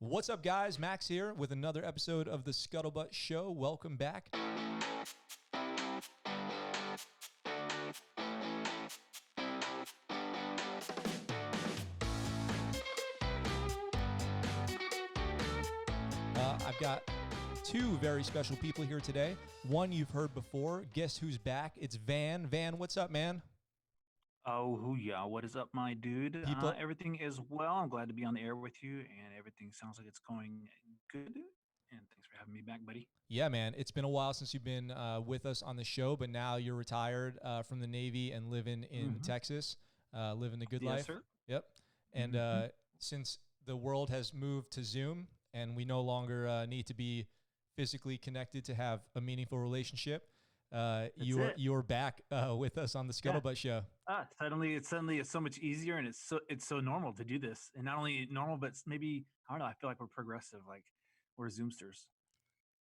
What's up, guys? Max here with another episode of the ScuttleButt Show. Welcome back. I've got two very special people here today. One you've heard before. Guess who's back? It's Van. Van, what's up, man? Oh, hoo-yeah. What is up, my dude? People- Everything is well. I'm glad to be on the air with you, and everything sounds like it's going good. And thanks for having me back, buddy. Yeah, man. It's been a while since you've been with us on the show, but now you're retired from the Navy and living in Texas, living the good life. Yes, sir. Yep. And since the world has moved to Zoom and we no longer need to be physically connected to have a meaningful relationship, you're back with us on the ScuttleButt Show. Suddenly it's so much easier, and it's so normal to do this, and not only normal, but maybe I don't know. I feel like we're progressive, like we're Zoomsters.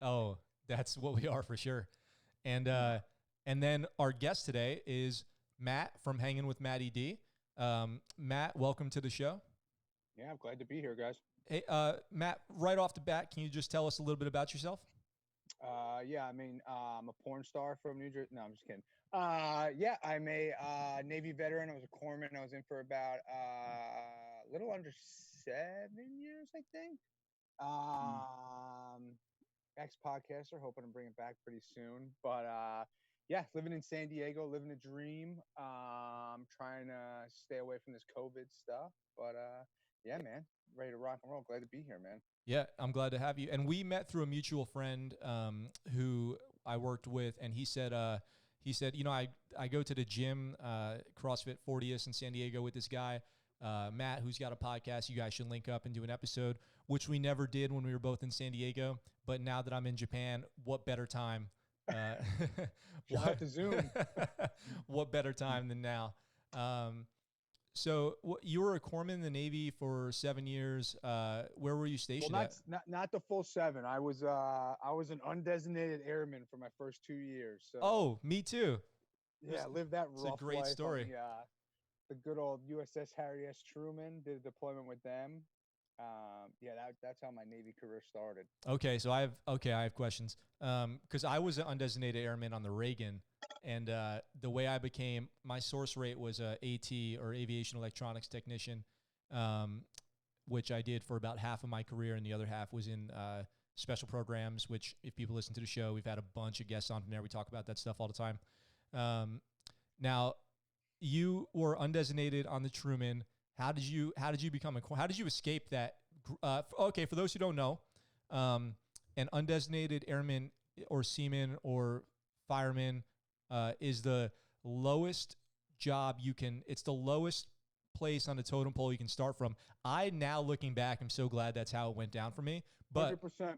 Oh, that's what we are for sure. And then our guest today is Matt from Hangin with Matty D. Matt, welcome to the show. Yeah, I'm glad to be here, guys. Hey, Matt, right off the bat, can you just tell us a little bit about yourself? Yeah, I mean, I'm a porn star from New Jersey. No, I'm just kidding. Yeah, I'm a Navy veteran. I was a corpsman. I was in for about a little under 7 years, I think. Ex-podcaster, hoping to bring it back pretty soon. But yeah, living in San Diego, living a dream. Trying to stay away from this COVID stuff. But yeah, man, ready to rock and roll. Glad to be here, man. Yeah, I'm glad to have you. And we met through a mutual friend who I worked with, and he said, you know, I go to the gym, CrossFit 40th in San Diego with this guy, Matt, who's got a podcast. You guys should link up and do an episode, which we never did when we were both in San Diego. But now that I'm in Japan, what better time? Shout out to Zoom. What better time than now? So you were a corpsman in the Navy for 7 years. Where were you stationed? Well, not the full 7. I was an undesignated airman for my first 2 years. So. Oh, me too. Yeah, I lived that rough It's a great life story. On the good old USS Harry S. Truman. Did a deployment with them. Yeah, that's how my Navy career started. Okay, so I have questions. Because I was an undesignated airman on the Reagan. And the way I became, my source rate was AT or aviation electronics technician, which I did for about half of my career, and the other half was in special programs, which if people listen to the show, we've had a bunch of guests on from there. We talk about that stuff all the time. Now, you were undesignated on the Truman. How did you become how did you escape that? Okay, for those who don't know, an undesignated airman or seaman or fireman is the lowest job you can. It's the lowest place on the totem pole you can start from. Now looking back, I'm so glad that's how it went down for me. But 100%.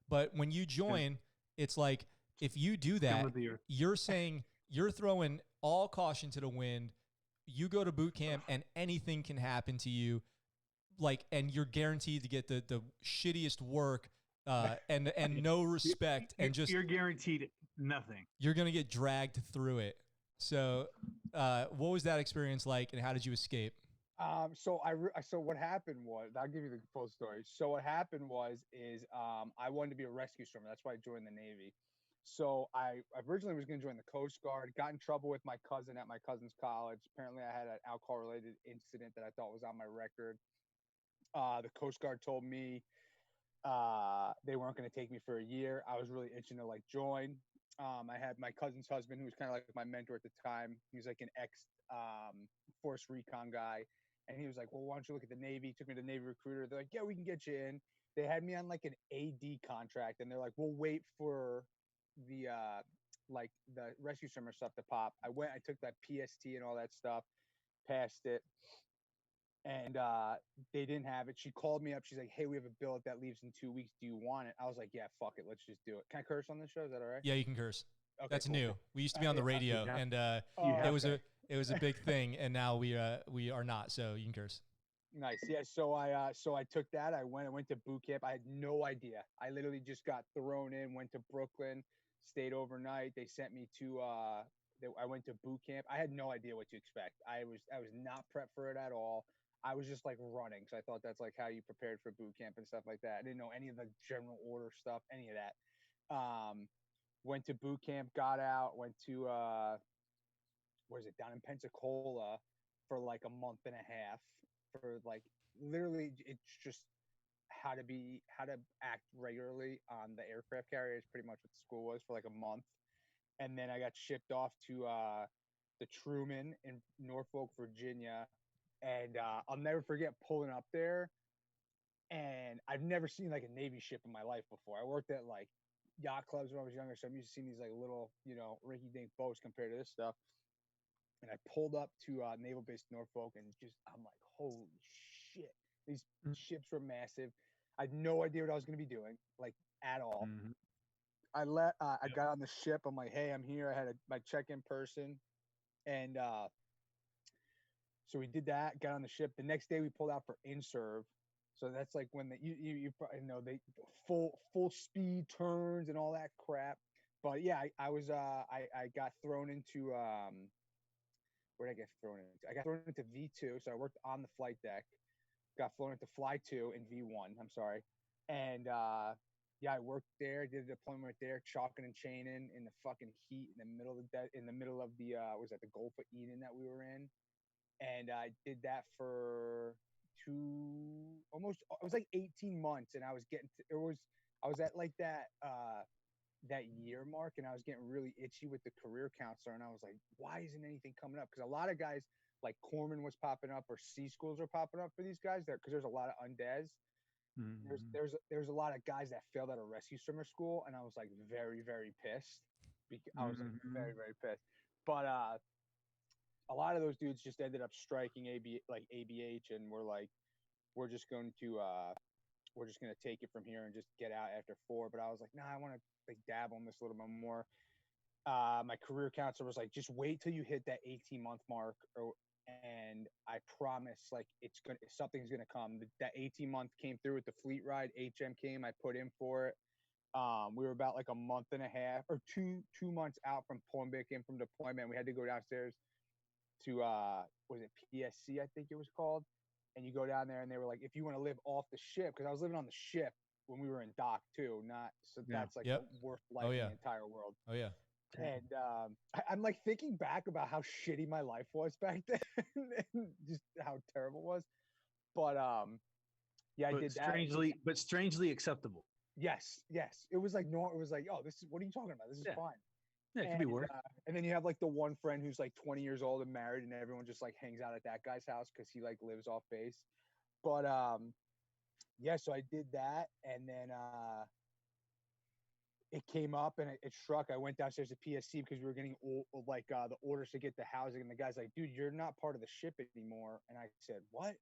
But when you join, it's like if you do that, you're saying you're throwing all caution to the wind. You go to boot camp and anything can happen to you, and you're guaranteed to get the shittiest work and no respect, and just you're guaranteed nothing. You're gonna get dragged through it. So, what was that experience like, and how did you escape? So what happened was, I'll give you the full story. So what happened is I wanted to be a rescue swimmer. That's why I joined the Navy. So I originally was going to join the Coast Guard. Got in trouble with my cousin at my cousin's college. Apparently, I had an alcohol-related incident that I thought was on my record. The Coast Guard told me they weren't going to take me for a year. I was really itching to join. I had my cousin's husband, who was kind of like my mentor at the time. He was like an ex-Force Recon guy. And he was like, well, why don't you look at the Navy? He took me to the Navy recruiter. They're like, yeah, we can get you in. They had me on like an AD contract. And they're like, we'll wait for the rescue swimmer stuff to pop. I took that PST and all that stuff, passed it. And they didn't have it. She called me up. She's like, hey, we have a billet that leaves in 2 weeks. Do you want it? I was like, yeah, fuck it. Let's just do it. Can I curse on this show? Is that all right? Yeah, you can curse. Okay, that's cool. New. We used to be on the radio, and it was a big thing, and now we are not. So you can curse. Nice. Yeah. So I took that. I went to boot camp. I had no idea. I literally just got thrown in, went to Brooklyn, stayed overnight. They sent me to I went to boot camp. I had no idea what to expect. I was not prepped for it at all. I was just like running. So I thought that's like how you prepared for boot camp and stuff like that. I didn't know any of the general order stuff, any of that. Went to boot camp, got out, went to where is it, down in Pensacola for like a month and a half for like literally it's just how to act regularly on the aircraft carrier is pretty much what the school was for like a month. And then I got shipped off to the Truman in Norfolk, Virginia. And I'll never forget pulling up there. And I've never seen like a Navy ship in my life before. I worked at like yacht clubs when I was younger, so I'm used to seeing these like little, you know, rinky-dink boats compared to this stuff. And I pulled up to Naval Base Norfolk, and just I'm like, holy shit! These ships were massive. I had no idea what I was going to be doing, like at all. I got on the ship. I'm like, hey, I'm here. I had my check-in person, and so we did that. Got on the ship. The next day, we pulled out for in-serve. So that's like when you probably know they full speed turns and all that crap. But yeah, I got thrown into where did I get thrown into? I got thrown into V2. So I worked on the flight deck. Got flown into Fly 2 in V1. I'm sorry, and yeah, I worked there. Did a deployment there, chalking and chaining in the fucking heat in the middle of the was that the Gulf of Eden that we were in, and I did that for it was like 18 months, and I was at like that year mark, and I was getting really itchy with the career counselor, and I was like, why isn't anything coming up? Because a lot of guys like Corpsman was popping up, or C schools are popping up for these guys there, because there's a lot of undes. There's a lot of guys that failed out of rescue swimmer school, and I was like very, very pissed. I was like very, very pissed. But a lot of those dudes just ended up striking ABH, and we're just going to take it from here and just get out after 4. But I was like, nah, I want to like dabble in this a little bit more. My career counselor was like, just wait till you hit that 18-month mark, and I promise, like, something's gonna come. That 18-month came through with the fleet ride. HM came. I put in for it. We were about like a month and a half or two months out from pulling back in from deployment. We had to go downstairs to was it PSC, I think it was called. And you go down there, and they were like, if you want to live off the ship, because I was living on the ship when we were in dock too. That's like the worst life in the entire world. Oh yeah. And I'm like thinking back about how shitty my life was back then, and just how terrible it was. But yeah, I did that. But strangely acceptable. Yes. It was like no, it was like, oh, what are you talking about? This is fine. Yeah, it could be worse. And then you have like the one friend who's like 20 years old and married, and everyone just like hangs out at that guy's house because he like lives off base. But yeah, so I did that, and then it came up and it struck. I went downstairs to PSC because we were getting the orders to get the housing, and the guy's like, dude, you're not part of the ship anymore. And I said, what?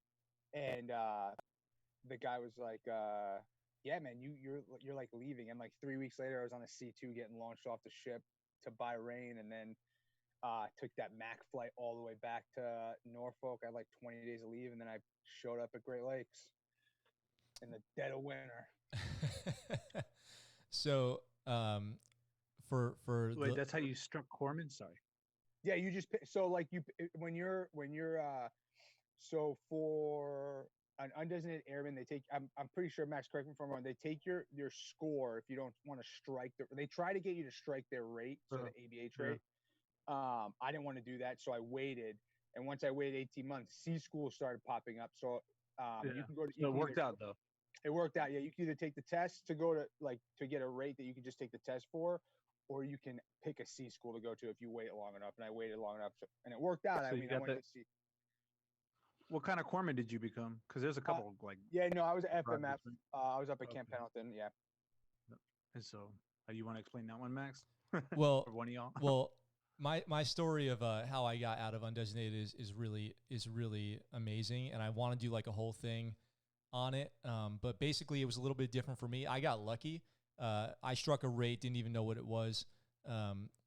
And the guy was like, yeah, man, you're like leaving. And like 3 weeks later, I was on a C2 getting launched off the ship to Bahrain, and then took that MAC flight all the way back to Norfolk. I had like 20 days of leave, and then I showed up at Great Lakes in the dead of winter. So wait, that's how you struck Corpsman? Sorry. Yeah, you just so like when you're so for an undesignated airman, they take, I'm pretty sure, Max, correct me if I'm wrong, they take your score if you don't want to strike they try to get you to strike their rate, so the ABH rate. I didn't want to do that, so I waited, and once I waited 18 months, C school started popping up. So you can go to. So it worked out though. It worked out. Yeah, you can either take the test to go to get a rate that you can just take the test for, or you can pick a C school to go to if you wait long enough. And I waited long enough, and it worked out. So I went to C. What kind of corpsman did you become? Because there's a couple Yeah, no, I was at FMF. I was up at Camp Pendleton. Yeah. And so, you want to explain that one, Max? Well, or one of y'all. Well, my story of how I got out of undesignated is really amazing, and I want to do like a whole thing on it. But basically, it was a little bit different for me. I got lucky. I struck a rate, didn't even know what it was.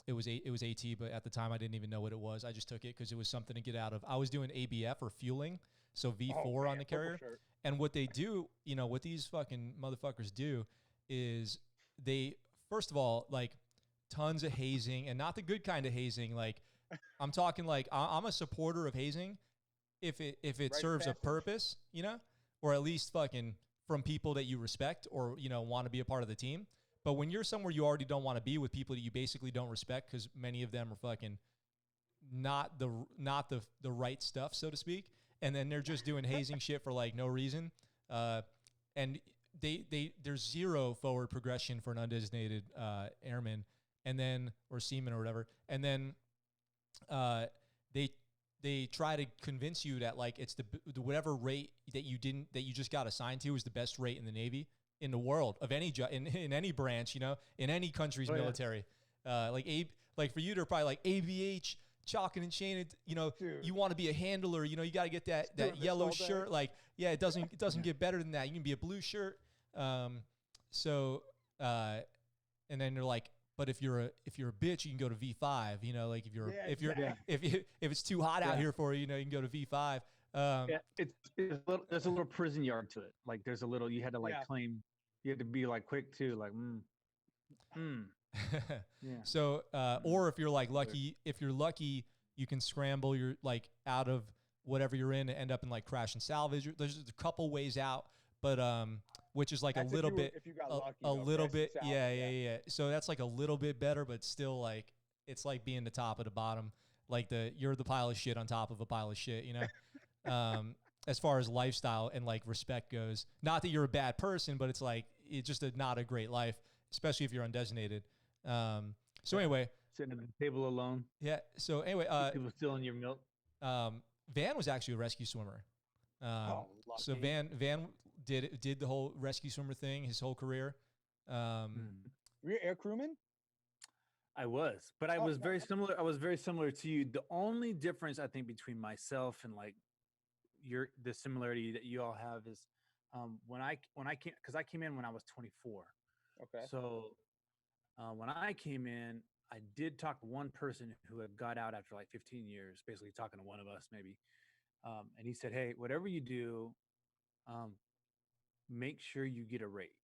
It was AT, but at the time I didn't even know what it was. I just took it because it was something to get out of. I was doing ABF or fueling, so V4 on the carrier. And what they do, what these fucking motherfuckers do is they, first of all, like tons of hazing, and not the good kind of hazing. Like I'm talking like I'm a supporter of hazing if it Right serves a passage. purpose, or at least fucking from people that you respect or want to be a part of the team. But when you're somewhere you already don't want to be with people that you basically don't respect because many of them are fucking not the right stuff, so to speak, and then they're just doing hazing shit for like no reason, and there's zero forward progression for an undesignated airman, and then or seaman or whatever, and then they try to convince you that like it's the whatever rate that you just got assigned to is the best rate in the Navy, in the world, of any in any branch, in any country's military. Like for you, they're probably like AVH, chalking and chained. Dude. You want to be a handler. You got to get that yellow shirt. Like, yeah, it doesn't get better than that. You can be a blue shirt. And then they're like, but if you're a bitch, you can go to V5. Like if it's too hot out here for you, you can go to V5. There's a little prison yard to it. Like there's a little, you had to claim, you had to be like quick too, like yeah. So or if you're like lucky, you can scramble your like out of whatever you're in and end up in like crash and salvage. There's a couple ways out, but which is like That's a little bit if you got lucky, a little bit salvage, yeah. So that's like a little bit better, but still like it's like being the top of the bottom. Like you're the pile of shit on top of a pile of shit, as far as lifestyle and like respect goes. Not that you're a bad person, but it's like it's just not a great life, especially if you're undesignated. So anyway, sitting at the table alone. Yeah. So anyway, people stealing your milk. Van was actually a rescue swimmer. So Van did the whole rescue swimmer thing his whole career. Were you air crewman? I was, but I was very similar. I was very similar to you. The only difference I think between myself and like the similarity that you all have is when I came, because I came in when I was 24. Okay. So when I came in, I did talk to one person who had got out after like 15 years, basically talking to one of us maybe. And he said, hey, whatever you do, make sure you get a rate.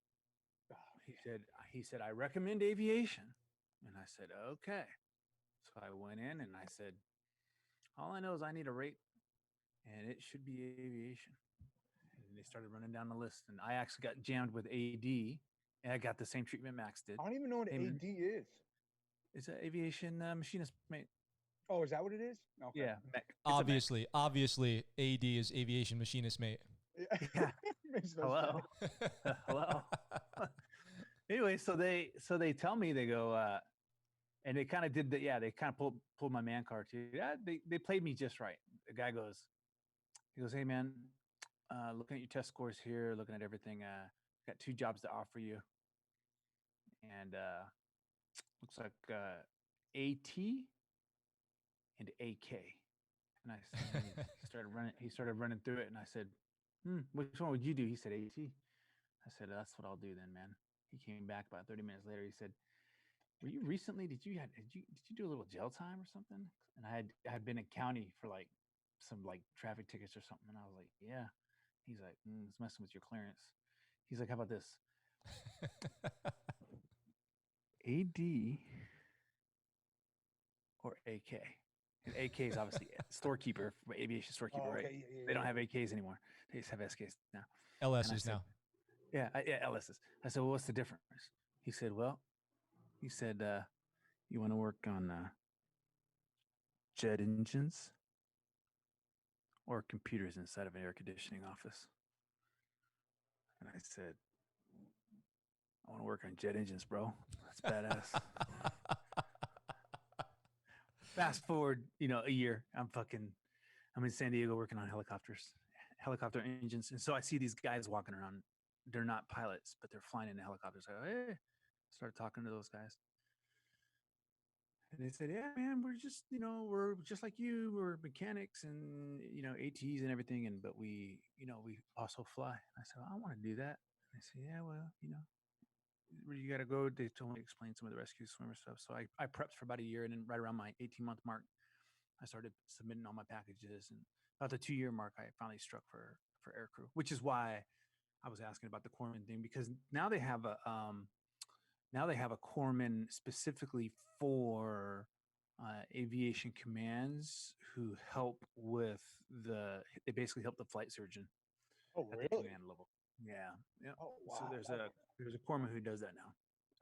He said, I recommend aviation. And I said, okay. So I went in and I said, all I know is I need a rate and it should be aviation. And they started running down the list. And I actually got jammed with AD and I got the same treatment Max did. I don't even know what AD is. It's an aviation machinist mate. Oh, is that what it is? Okay. Yeah. Obviously, AD is aviation machinist mate. Yeah. Hello. Hello. Anyway, so they tell me, they go, and they kind of did that. Yeah, they kind of pulled my man card too. Yeah, they played me just right. The guy goes, hey man, looking at your test scores here, looking at everything, got 2 jobs to offer you, and looks like AT and AK. And he started running through it, and I said, which one would you do? He said AT. I said, that's what I'll do then, man. He came back about 30 minutes later. He said, were you recently, did you do a little jail time or something? And I had been in county for like some like traffic tickets or something. And I was like, yeah. He's like, it's messing with your clearance. He's like, how about this? AD or AK? And AK is obviously storekeeper, aviation storekeeper, right? Yeah. They don't have AKs anymore. They just have SKs now. LSs now. Yeah, LSs. I said, well, what's the difference? He said, you want to work on jet engines or computers inside of an air conditioning office? And I said, I want to work on jet engines, bro. That's badass. Fast forward, a year. I'm in San Diego working on helicopter engines. And so I see these guys walking around. They're not pilots, but they're flying in the helicopters. I go, hey, started talking to those guys. And they said, yeah, man, we're just like you. We're mechanics and, ATs and everything. But we also fly. I said, well, I want to do that. And they said, yeah, well, where you got to go. They told me to explain some of the rescue swimmer stuff. So I prepped for about a year. And then right around my 18-month mark, I started submitting all my packages. And about the 2-year mark, I finally struck for aircrew, which is why I was asking about the corpsman thing, because now they have a corpsman specifically for aviation commands who help with they basically help the flight surgeon Oh, at really? the command level. Yeah. Yeah. Oh, So wow. there's a corpsman who does that now.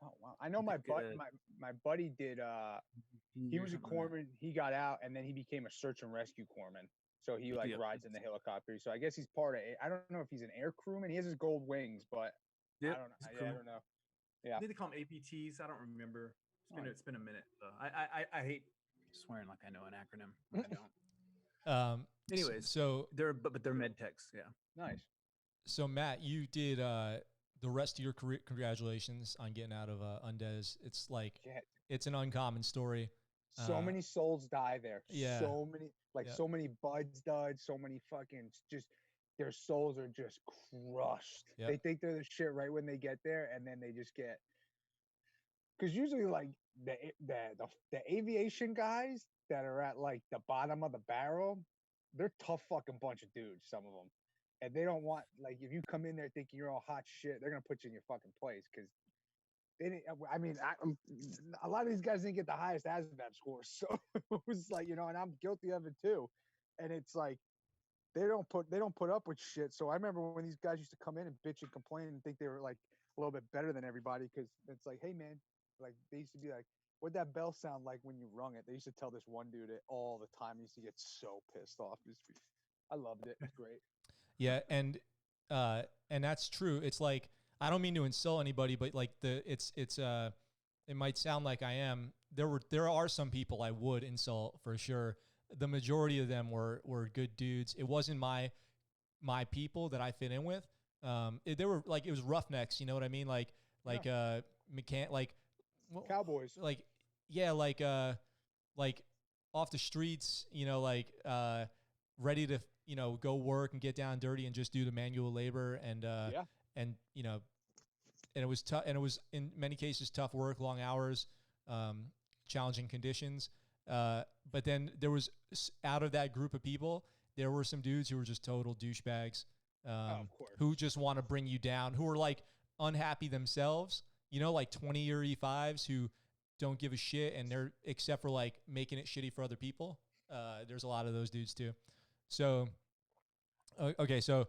Oh, wow. I know I my think, my buddy did. 15 He years, was a something like that. corpsman. He got out, and then he became a search and rescue corpsman. So he like Yep. rides in the helicopter. So I guess he's part of it. I don't know if he's an air crewman. He has his gold wings, but Yep. I don't know. he's a I crewman. don't know. I Yeah. think they call them APTs. I don't remember. Oh, It's been a minute. So I hate swearing like I know an acronym. I don't. Anyways, so but they're med techs. Yeah. Nice. So Matt, you did the rest of your career. Congratulations on getting out of Undez. It's like Shit. it's an uncommon story. So many souls die there. Yeah. So many, so many buds died. So many fucking just their souls are just crushed. Yep. They think they're the shit right when they get there, and then they just get. Because usually, like the aviation guys that are at like the bottom of the barrel, they're tough fucking bunch of dudes. Some of them, and they don't want like if you come in there thinking you're all hot shit, they're gonna put you in your fucking place because they didn't. I mean, a lot of these guys didn't get the highest ASVAB scores, so it was like and I'm guilty of it too. And it's like they don't put up with shit. So I remember when these guys used to come in and bitch and complain and think they were like a little bit better than everybody because it's like, hey man, like they used to be like, what'd that bell sound like when you rung it? They used to tell this one dude it all the time. He used to get so pissed off. I loved it. It's great. Yeah, and that's true. It's like I don't mean to insult anybody, but like it might sound like I am. There are some people I would insult for sure. The majority of them were good dudes. It wasn't my people that I fit in with. They were like it was roughnecks. You know what I mean? Like Cowboys. Like yeah, like off the streets. Ready to go work and get down dirty and just do the manual labor and and it was tough, and it was in many cases tough work, long hours, challenging conditions. But then there was out of that group of people, there were some dudes who were just total douchebags, Of course. who just want to bring you down, who are like unhappy themselves, like 20-year E5s who don't give a shit, and they're except for like making it shitty for other people. There's a lot of those dudes too. So, okay, so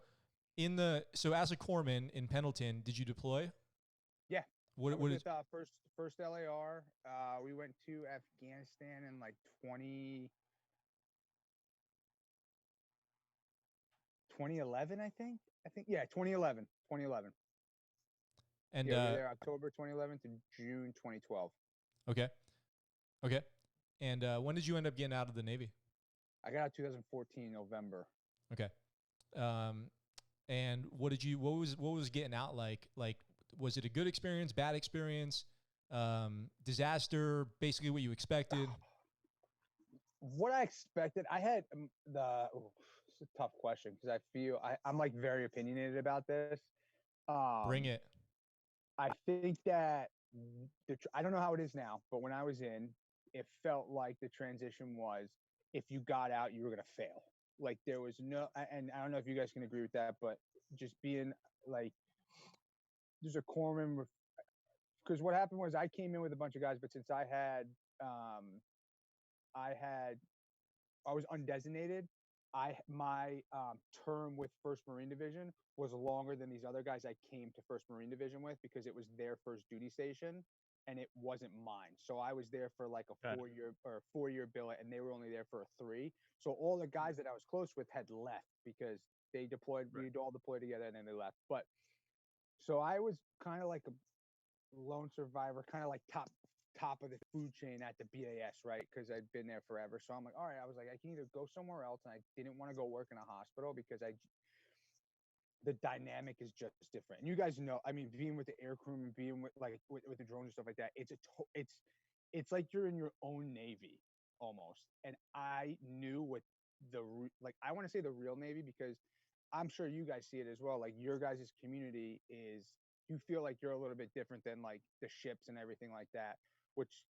as a corpsman in Pendleton, did you deploy? Yeah. What is first LAR? We went to Afghanistan in like 2011, I think. Yeah, 2011. And we were there October 2011 to June 2012. Okay. And when did you end up getting out of the Navy? I got out 2014 November. Okay. And what was getting out like? Like, was it a good experience, bad experience, disaster, basically what you expected? What I expected, I had it's a tough question because I feel I'm like very opinionated about this. Bring it. I think that I don't know how it is now, but when I was in, it felt like the transition was if you got out, you were going to fail. Like there was no, and I don't know if you guys can agree with that, but just being like, there's a corpsman, because what happened was I came in with a bunch of guys, but since I was undesignated, my term with 1st Marine Division was longer than these other guys I came to 1st Marine Division with because it was their first duty station and it wasn't mine. So I was there for like a 4-year billet and they were only there for a 3. So all the guys that I was close with had left because they deployed, we'd all deployed together and then they left. But so I was kind of like a lone survivor, kind of like top of the food chain at the BAS, right? Because I'd been there forever. So I'm like, all right, I was like, I can either go somewhere else, and I didn't want to go work in a hospital because the dynamic is just different. And you guys know, I mean, being with the air crew and being with the drones and stuff like that, it's like you're in your own Navy almost. And I knew what I want to say the real Navy because I'm sure you guys see it as well. Like your guys' community you feel like you're a little bit different than like the ships and everything like that, which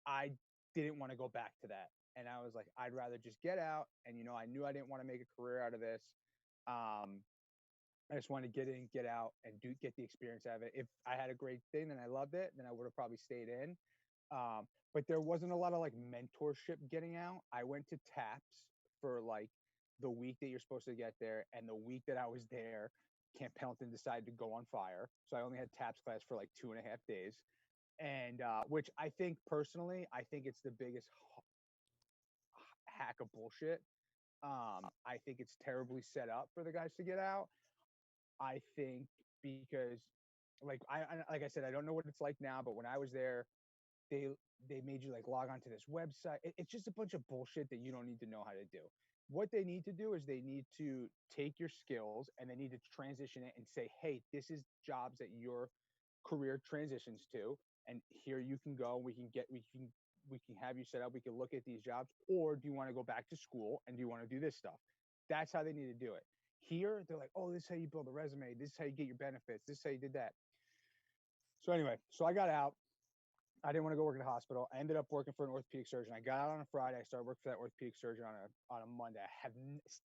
I didn't want to go back to that. And I was like, I'd rather just get out. And, I knew I didn't want to make a career out of this. I just wanted to get in, get out, and get the experience out of it. If I had a great thing and I loved it, then I would have probably stayed in. But there wasn't a lot of like mentorship getting out. I went to TAPS for like the week that you're supposed to get there, and the week that I was there, Camp Pendleton decided to go on fire. So I only had TAPS class for like 2.5 days. And which I think personally, I think it's the biggest hack of bullshit. I think it's terribly set up for the guys to get out. I think because like I said, I don't know what it's like now, but when I was there, they they made you like log onto this website. It's just a bunch of bullshit that you don't need to know how to do. What they need to do is they need to take your skills and they need to transition it and say, hey, this is jobs that your career transitions to, and here you can go. We can have you set up. We can look at these jobs, or do you want to go back to school and do you want to do this stuff? That's how they need to do it. Here, they're like, oh, this is how you build a resume. This is how you get your benefits. This is how you did that. So anyway, so I got out. I didn't want to go work at a hospital. I ended up working for an orthopedic surgeon. I got out on a Friday. I started working for that orthopedic surgeon on a Monday.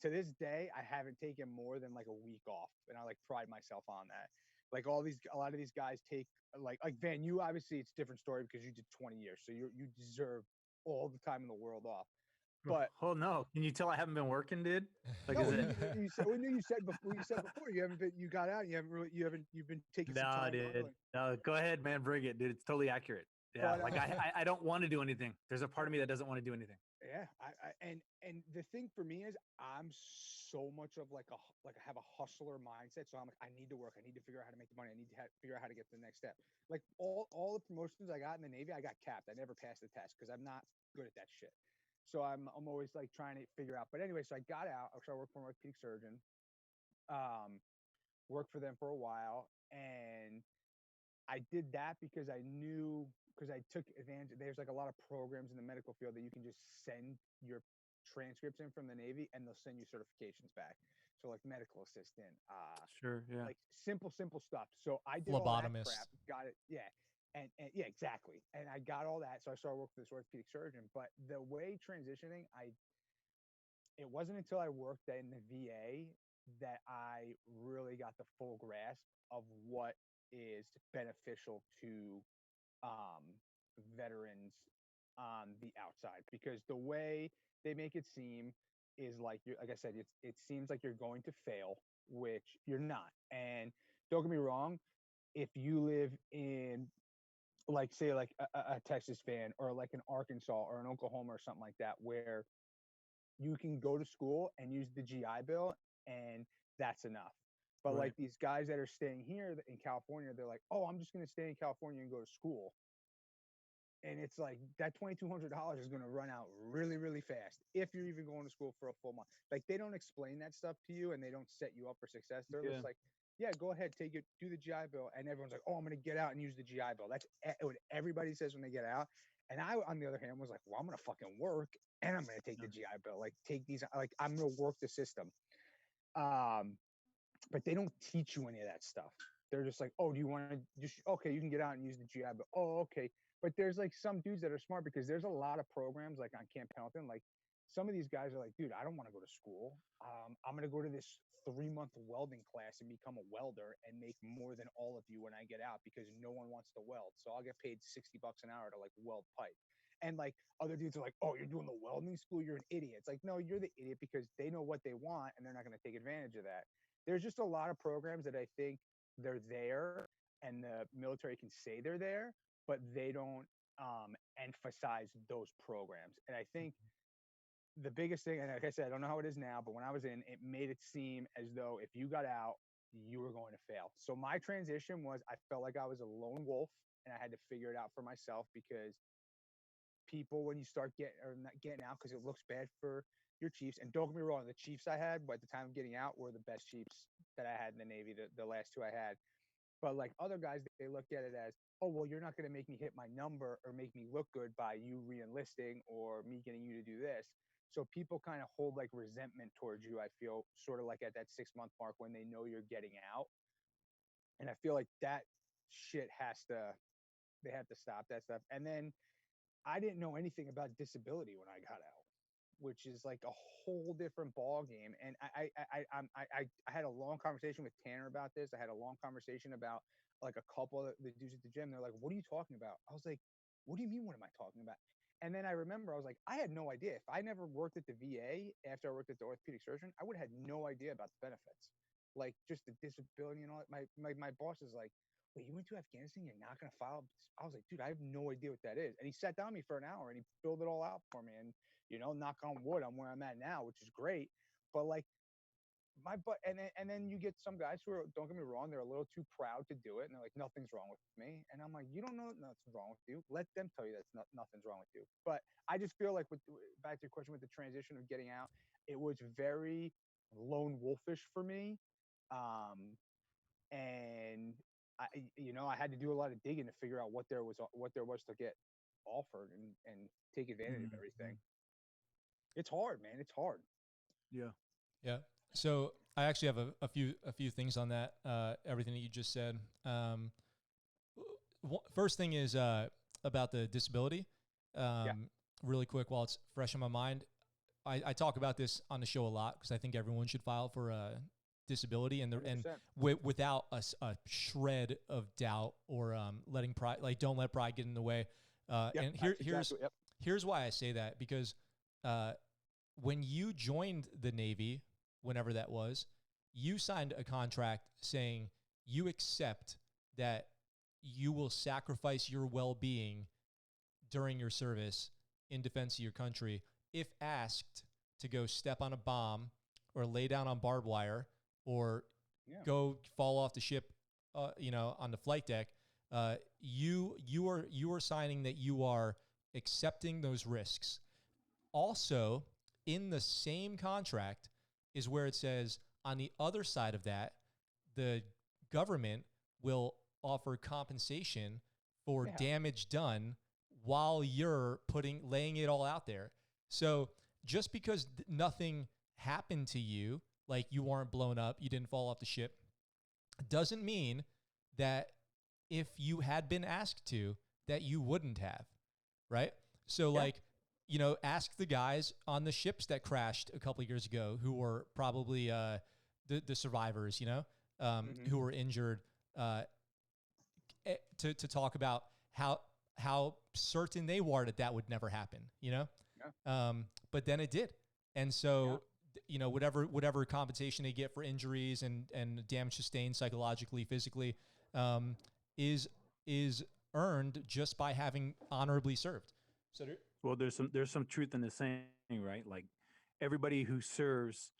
To this day, I haven't taken more than like a week off, and I like pride myself on that. Like a lot of these guys take like Van. You obviously it's a different story because you did 20 years, so you deserve all the time in the world off. But oh no, can you tell I haven't been working, dude? Like, no, is it? you said before you haven't been, you got out. You've been taking some No, time. dude. Early. No, go ahead, man. Bring it, dude. It's totally accurate. Yeah, But, like I don't want to do anything. There's a part of me that doesn't want to do anything. Yeah, and the thing for me is I'm so much of like I have a hustler mindset. So I'm like I need to work. I need to figure out how to make the money. I need to figure out how to get to the next step. Like all the promotions I got in the Navy, I got capped. I never passed the test because I'm not good at that shit. So I'm always like trying to figure out. But anyway, so I got out. I worked for an orthopedic surgeon. Worked for them for a while, and I did that because I took advantage. There's like a lot of programs in the medical field that you can just send your transcripts in from the Navy and they'll send you certifications back. So like medical assistant, Sure, yeah. like simple stuff. So I did all that Phlebotomist. crap, got it. Yeah. And yeah, exactly. And I got all that. So I started working for this orthopedic surgeon. But the way transitioning, it wasn't until I worked in the VA that I really got the full grasp of what is beneficial to veterans on the outside, because the way they make it seem is like like I said, it seems like you're going to fail, which you're not. And don't get me wrong, if you live in like say like a Texas fan or like an Arkansas or an Oklahoma or something like that, where you can go to school and use the GI Bill and that's enough. But Right. like these guys that are staying here in California, they're like, oh, I'm just going to stay in California and go to school. And it's like that $2,200 is going to run out really, really fast if you're even going to school for a full month. Like they don't explain that stuff to you and they don't set you up for success. They're just like, yeah, go ahead, take it, do the GI Bill. And everyone's like, oh, I'm going to get out and use the GI Bill. That's what everybody says when they get out. And I, on the other hand, was like, well, I'm going to fucking work and I'm going to take the GI Bill. Like take these, like I'm going to work the system. But they don't teach you any of that stuff. They're just like, oh, do you want to just, okay, you can get out and use the GI Bill. Oh, okay. But there's like some dudes that are smart because there's a lot of programs like on Camp Pendleton. Like some of these guys are like, dude, I don't want to go to school. I'm going to go to this 3-month welding class and become a welder and make more than all of you when I get out because no one wants to weld. So I'll get paid $60 an hour to like weld pipe. And like other dudes are like, oh, you're doing the welding school. You're an idiot. It's like, no, you're the idiot because they know what they want and they're not going to take advantage of that. There's just a lot of programs that I think they're there and the military can say they're there, but they don't emphasize those programs. And I think the biggest thing, and like I said, I don't know how it is now, but when I was in, it made it seem as though if you got out, you were going to fail. So my transition was I felt like I was a lone wolf and I had to figure it out for myself because people, when you start not getting out, because it looks bad for your chiefs. And don't get me wrong, the chiefs I had at the time of getting out were the best chiefs that I had in the Navy, the last two I had. But like other guys, they look at it as, oh, well, you're not going to make me hit my number or make me look good by you re-enlisting or me getting you to do this. So people kind of hold like resentment towards you, I feel, sort of like at that 6-month mark when they know you're getting out. And I feel like that shit they have to stop that stuff. And then I didn't know anything about disability when I got out, which is like a whole different ball game. And I had a long conversation with Tanner about this. I had a long conversation about like a couple of the dudes at the gym. They're like, "What are you talking about?" I was like, what do you mean? What am I talking about? And then I remember I was like, I had no idea. If I never worked at the VA after I worked at the orthopedic surgeon, I would have had no idea about the benefits, like just the disability and all that. My boss is like, wait, you went to Afghanistan? You're not going to file? I was like, dude, I have no idea what that is. And he sat down with me for an hour and he filled it all out for me. And, knock on wood, I'm where I'm at now, which is great. But like, and then you get some guys who are, don't get me wrong, they're a little too proud to do it, and they're like, nothing's wrong with me, and I'm like, you don't know that nothing's wrong with you. Let them tell you nothing's wrong with you. But I just feel like, back to your question with the transition of getting out, it was very lone wolfish for me, and I had to do a lot of digging to figure out what there was to get offered and take advantage of everything. It's hard, man. It's hard. Yeah. Yeah. So I actually have a few things on that. Everything that you just said. First thing is about the disability. Really quick, while it's fresh in my mind, I talk about this on the show a lot because I think everyone should file for a disability, and without a shred of doubt or letting pride, like, don't let pride get in the way. And here's why I say that, because when you joined the Navy, whenever that was, you signed a contract saying you accept that you will sacrifice your well-being during your service in defense of your country if asked to go step on a bomb or lay down on barbed wire or go fall off the ship, on the flight deck. You are signing that you are accepting those risks. Also, in the same contract is where it says, on the other side of that, the government will offer compensation for damage done while you're laying it all out there. So just because nothing happened to you, like you weren't blown up, you didn't fall off the ship, doesn't mean that if you had been asked to, that you wouldn't have, right? So ask the guys on the ships that crashed a couple of years ago who were probably the survivors, who were injured, to talk about how certain they were that would never happen, but then it did. And so, whatever compensation they get for injuries and damage sustained psychologically, physically, is earned just by having honorably served. So well, there's some truth in the saying, right? Like, everybody who serves,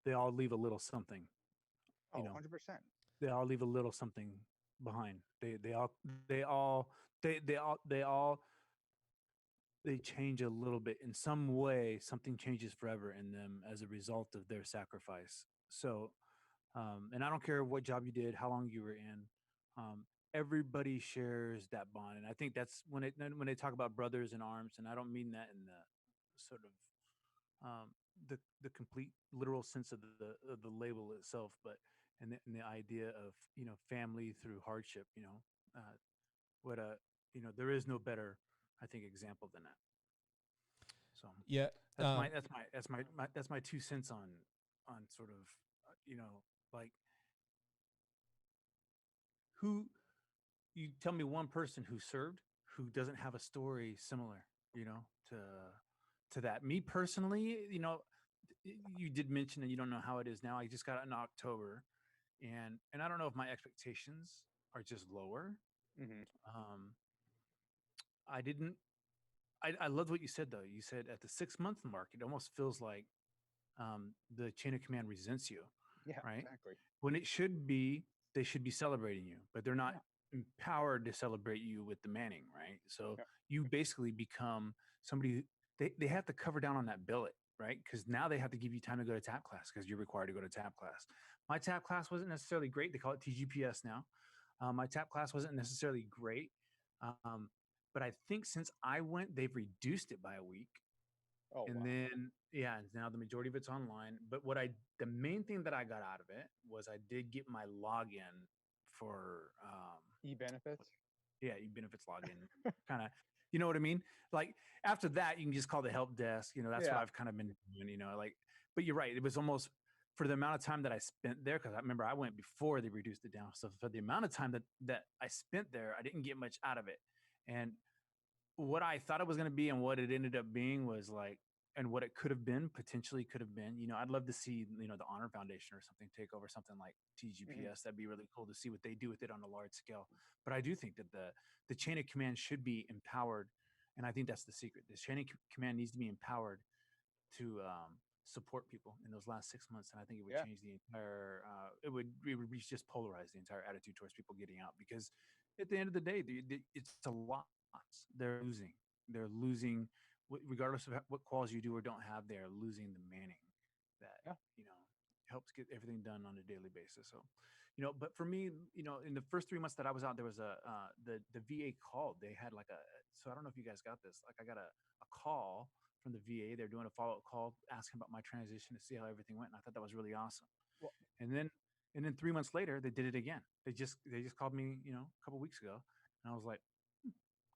they all leave a little something. 100%. They all leave a little something behind. They change a little bit in some way. Something changes forever in them as a result of their sacrifice. So, and I don't care what job you did, how long you were in. Everybody shares that bond, and I think that's when they talk about brothers in arms, and I don't mean that in the sort of the complete literal sense of the label itself, but in the idea of family through hardship. There is no better, I think, example than that. So that's my 2 cents on sort of like, who. You tell me one person who served who doesn't have a story similar, to that. Me personally, you did mention that you don't know how it is now. I just got it in October, and I don't know if my expectations are just lower. I loved what you said, though. You said at the 6-month mark, it almost feels like the chain of command resents you. Yeah, right. Exactly. When they should be celebrating you, but they're not empowered to celebrate you with the manning, right? So you basically become somebody. They have to cover down on that billet, right? Because now they have to give you time to go to TAP class because you're required to go to TAP class. My TAP class wasn't necessarily great. They call it TGPS now. My TAP class wasn't necessarily great, but I think since I went, they've reduced it by a week. Oh, and wow. then now the majority of it's online. But the main thing that I got out of it was I did get my login for e-benefits. Yeah, e-benefits login. Kind of, you know what I mean? Like, after that, you can just call the help desk. That's what I've kind of been doing. But you're right. It was almost for the amount of time that I spent there, because I remember I went before they reduced it down. So for the amount of time that I spent there, I didn't get much out of it. And what I thought it was going to be and what it ended up being was like, and what it could have been, potentially could have been, I'd love to see, the Honor Foundation or something take over something like TGPS. That'd be really cool to see what they do with it on a large scale. But I do think that the chain of command should be empowered. And I think that's the secret. The chain of command needs to be empowered to support people in those last 6 months. And I think it would change the entire, it would just polarize the entire attitude towards people getting out, because at the end of the day, it's a lot. They're losing, regardless of what quals you do or don't have. They're losing the manning that, helps get everything done on a daily basis. So, but for me, in the first 3 months that I was out, there was the VA called. They had like so I don't know if you guys got this. Like I got a call from the VA. They're doing a follow-up call asking about my transition to see how everything went. And I thought that was really awesome. Well, and then 3 months later, they did it again. They just called me, a couple weeks ago, and I was like,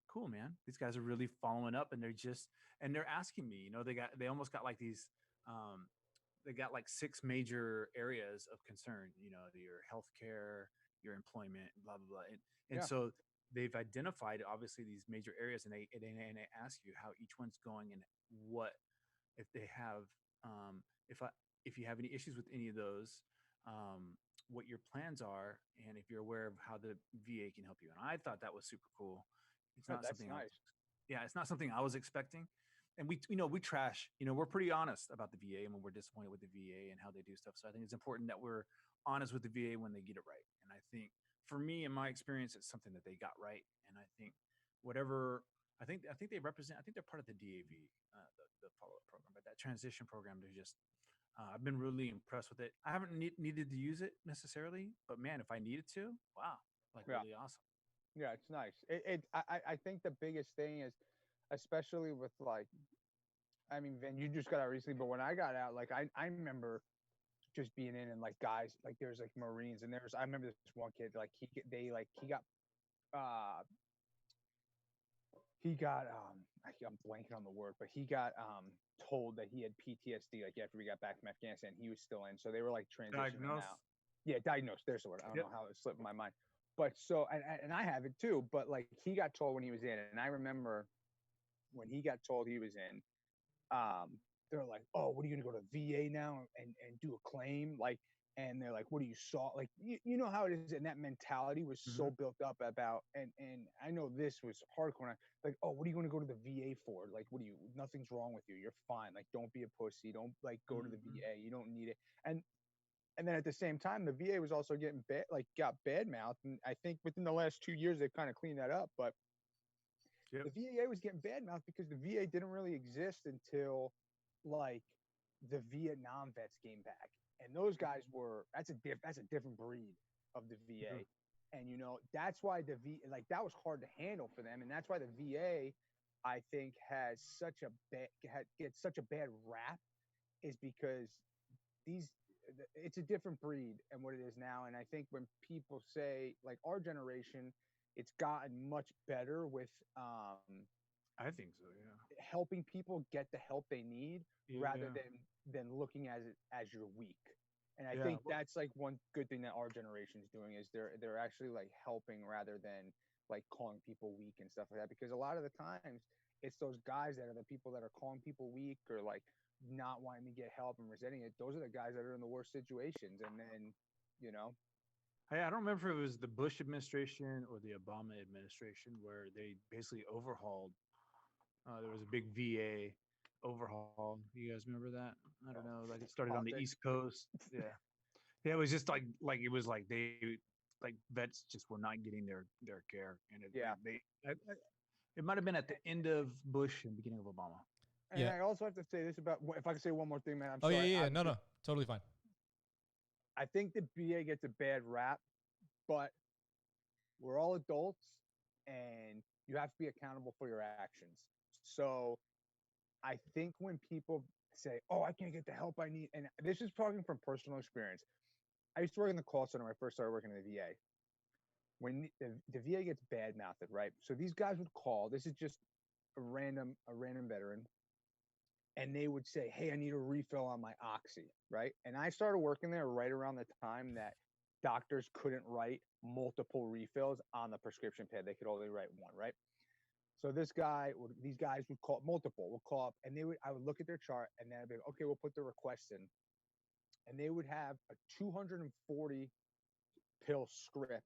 cool, man. These guys are really following up, and they're asking me, they almost got like these, they got like 6 major areas of concern, your healthcare, your employment, blah, blah, blah. And so they've identified obviously these major areas, and they ask you how each one's going and what, if they have, if you have any issues with any of those, what your plans are, and if you're aware of how the VA can help you. And I thought that was super cool. It's not something nice. It's not something I was expecting. And we trash, we're pretty honest about the VA, and when we're disappointed with the VA and how they do stuff. So I think it's important that we're honest with the VA when they get it right. And I think for me, in my experience, it's something that they got right. And I think I think they represent, I think they're part of the DAV, the follow-up program, but that transition program, they're just, I've been really impressed with it. I haven't needed to use it necessarily, but man, if I needed to, wow, really awesome. Yeah, it's nice. I think the biggest thing is, especially with Vin, you just got out recently, but when I got out, I remember just being in and guys, there's Marines, and I remember this one kid, I'm blanking on the word, but he got told that he had PTSD after we got back from Afghanistan. He was still in, so they were transitioning him out. Yeah, diagnosed. There's the word. I don't know how it slipped my mind. But so, and I have it too. But he got told when he was in, and I remember when he got told he was in, they're like, "Oh, what are you gonna go to VA now and do a claim?" And they're like, "What do you saw?" You know how it is, and that mentality was so built up about. And I know this was hardcore. "Oh, what are you going to go to the VA for? What do you? Nothing's wrong with you. You're fine. Don't be a pussy. Don't go to the VA. You don't need it." And then at the same time, the VA was also getting got bad mouthed. And I think within the last 2 years, they've kind of cleaned that up. But the VA was getting bad mouthed because the VA didn't really exist until the Vietnam vets came back. And those guys that's a different breed of the VA. And, that's why the VA, that was hard to handle for them. And that's why the VA, I think, gets such a bad rap, is because it's a different breed and what it is now. And I think when people say our generation, it's gotten much better with I think so, yeah, helping people get the help they need rather than looking at it as you're weak. And I think that's one good thing that our generation is doing, is they're actually helping rather than calling people weak and stuff like that. Because a lot of the times it's those guys that are the people that are calling people weak or not wanting to get help and resenting it. Those are the guys that are in the worst situations. And then, I don't remember if it was the Bush administration or the Obama administration where they basically overhauled. There was a big VA overhaul. You guys remember that? I don't know. It started on the East Coast. Yeah. Yeah, it was just it was they vets just were not getting their care, and it might have been at the end of Bush and beginning of Obama. And I also have to say this about, if I can say one more thing, man. I'm sorry. Yeah. No, totally fine. I think the VA gets a bad rap, but we're all adults, and you have to be accountable for your actions. So I think when people say, "Oh, I can't get the help I need," and this is talking from personal experience. I used to work in the call center when I first started working in the VA. When the VA gets bad-mouthed, right? So these guys would call. This is just a random veteran. And they would say, "Hey, I need a refill on my Oxy," right? And I started working there right around the time that doctors couldn't write multiple refills on the prescription pad. They could only write one, right? So these guys would call up, and I would look at their chart, and then I'd be like, okay, we'll put the request in, and they would have a 240 pill script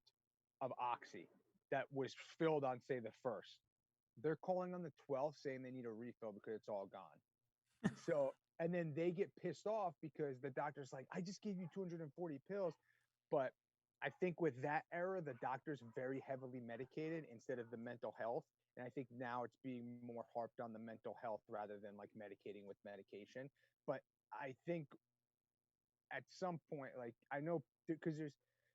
of Oxy that was filled on, say, the 1st. They're calling on the 12th saying they need a refill because it's all gone. So, and then they get pissed off because the doctor's like, I just gave you 240 pills. But I think with that era, the doctor's very heavily medicated instead of the mental health. And I think now it's being more harped on the mental health rather than like medicating with medication. But I think at some point, like, I know because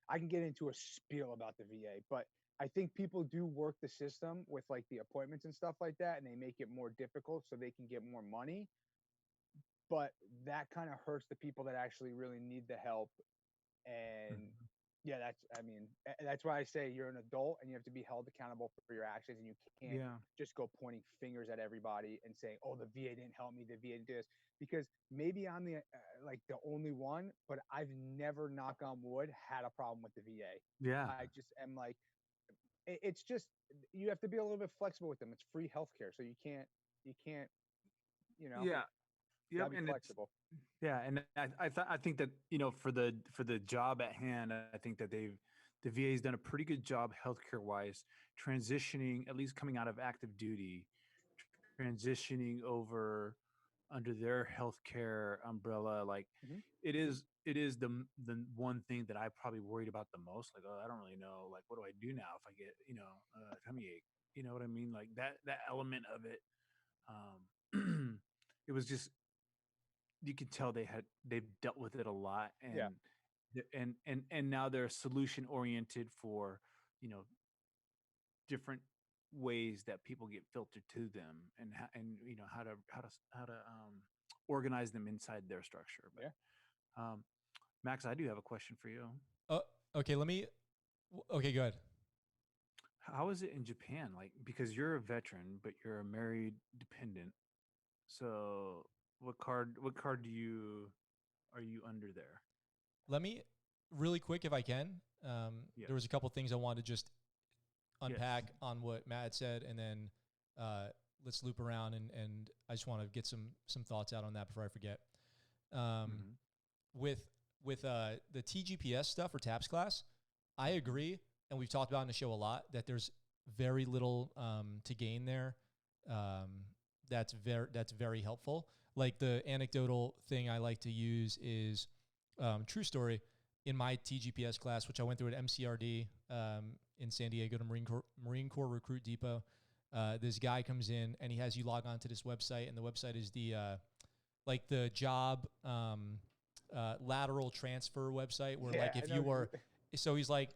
I can get into a spiel about the VA, but I think people do work the system with like the appointments and stuff like that, and they make it more difficult so they can get more money. But that kind of hurts the people that actually really need the help. And yeah, that's why I say you're an adult and you have to be held accountable for your actions, and you can't just go pointing fingers at everybody and saying, oh, the VA didn't help me, the VA did this, because maybe I'm the the only one, but I've never, knock on wood, had a problem with the VA. Yeah. I just am like, it's just, you have to be a little bit flexible with them. It's free healthcare, so you can't, Yeah. Yep. be And flexible. yeah, and I think that for the job at hand, I think that the VA's done a pretty good job healthcare wise, transitioning, at least coming out of active duty, transitioning over under their healthcare umbrella. Like it is the one thing that I probably worried about the most. Like, oh, I don't really know. Like, what do I do now if I get tummy ache? You know what I mean? Like that element of it. It was just, you could tell they've dealt with it a lot, and now they're solution oriented for different ways that people get filtered to them, and how to organize them inside their structure. But Max, I do have a question for you. Okay, okay, go ahead. How is it in Japan? Like, because you're a veteran, but you're a married dependent, so what card are you under there? Let me really quick, if I can. There was a couple things I wanted to just unpack on what Matt said, and then let's loop around, and I just want to get some thoughts out on that before I forget. With the TGPS stuff or TAPS class, I agree, and we've talked about in the show a lot, that there's very little to gain there. That's very helpful. Like, the anecdotal thing I like to use is true story. In my TGPS class, which I went through at MCRD in San Diego, to Marine Corps Recruit Depot, this guy comes in and he has you log on to this website, and the website is the job lateral transfer website, where if you were, so he's like,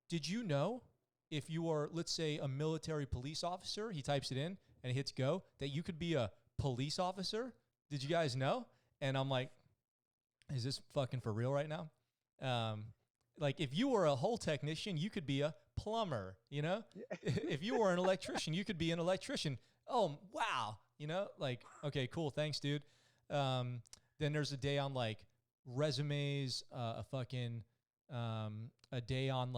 did you know if you are, let's say, a military police officer, he types it in and he hits go, that you could be a police officer? Did you guys know? And I'm like, is this fucking for real right now? If you were a hull technician, you could be a plumber, If you were an electrician, you could be an electrician. Oh, wow. Okay, cool. Thanks, dude. Then there's a day on resumes, a day on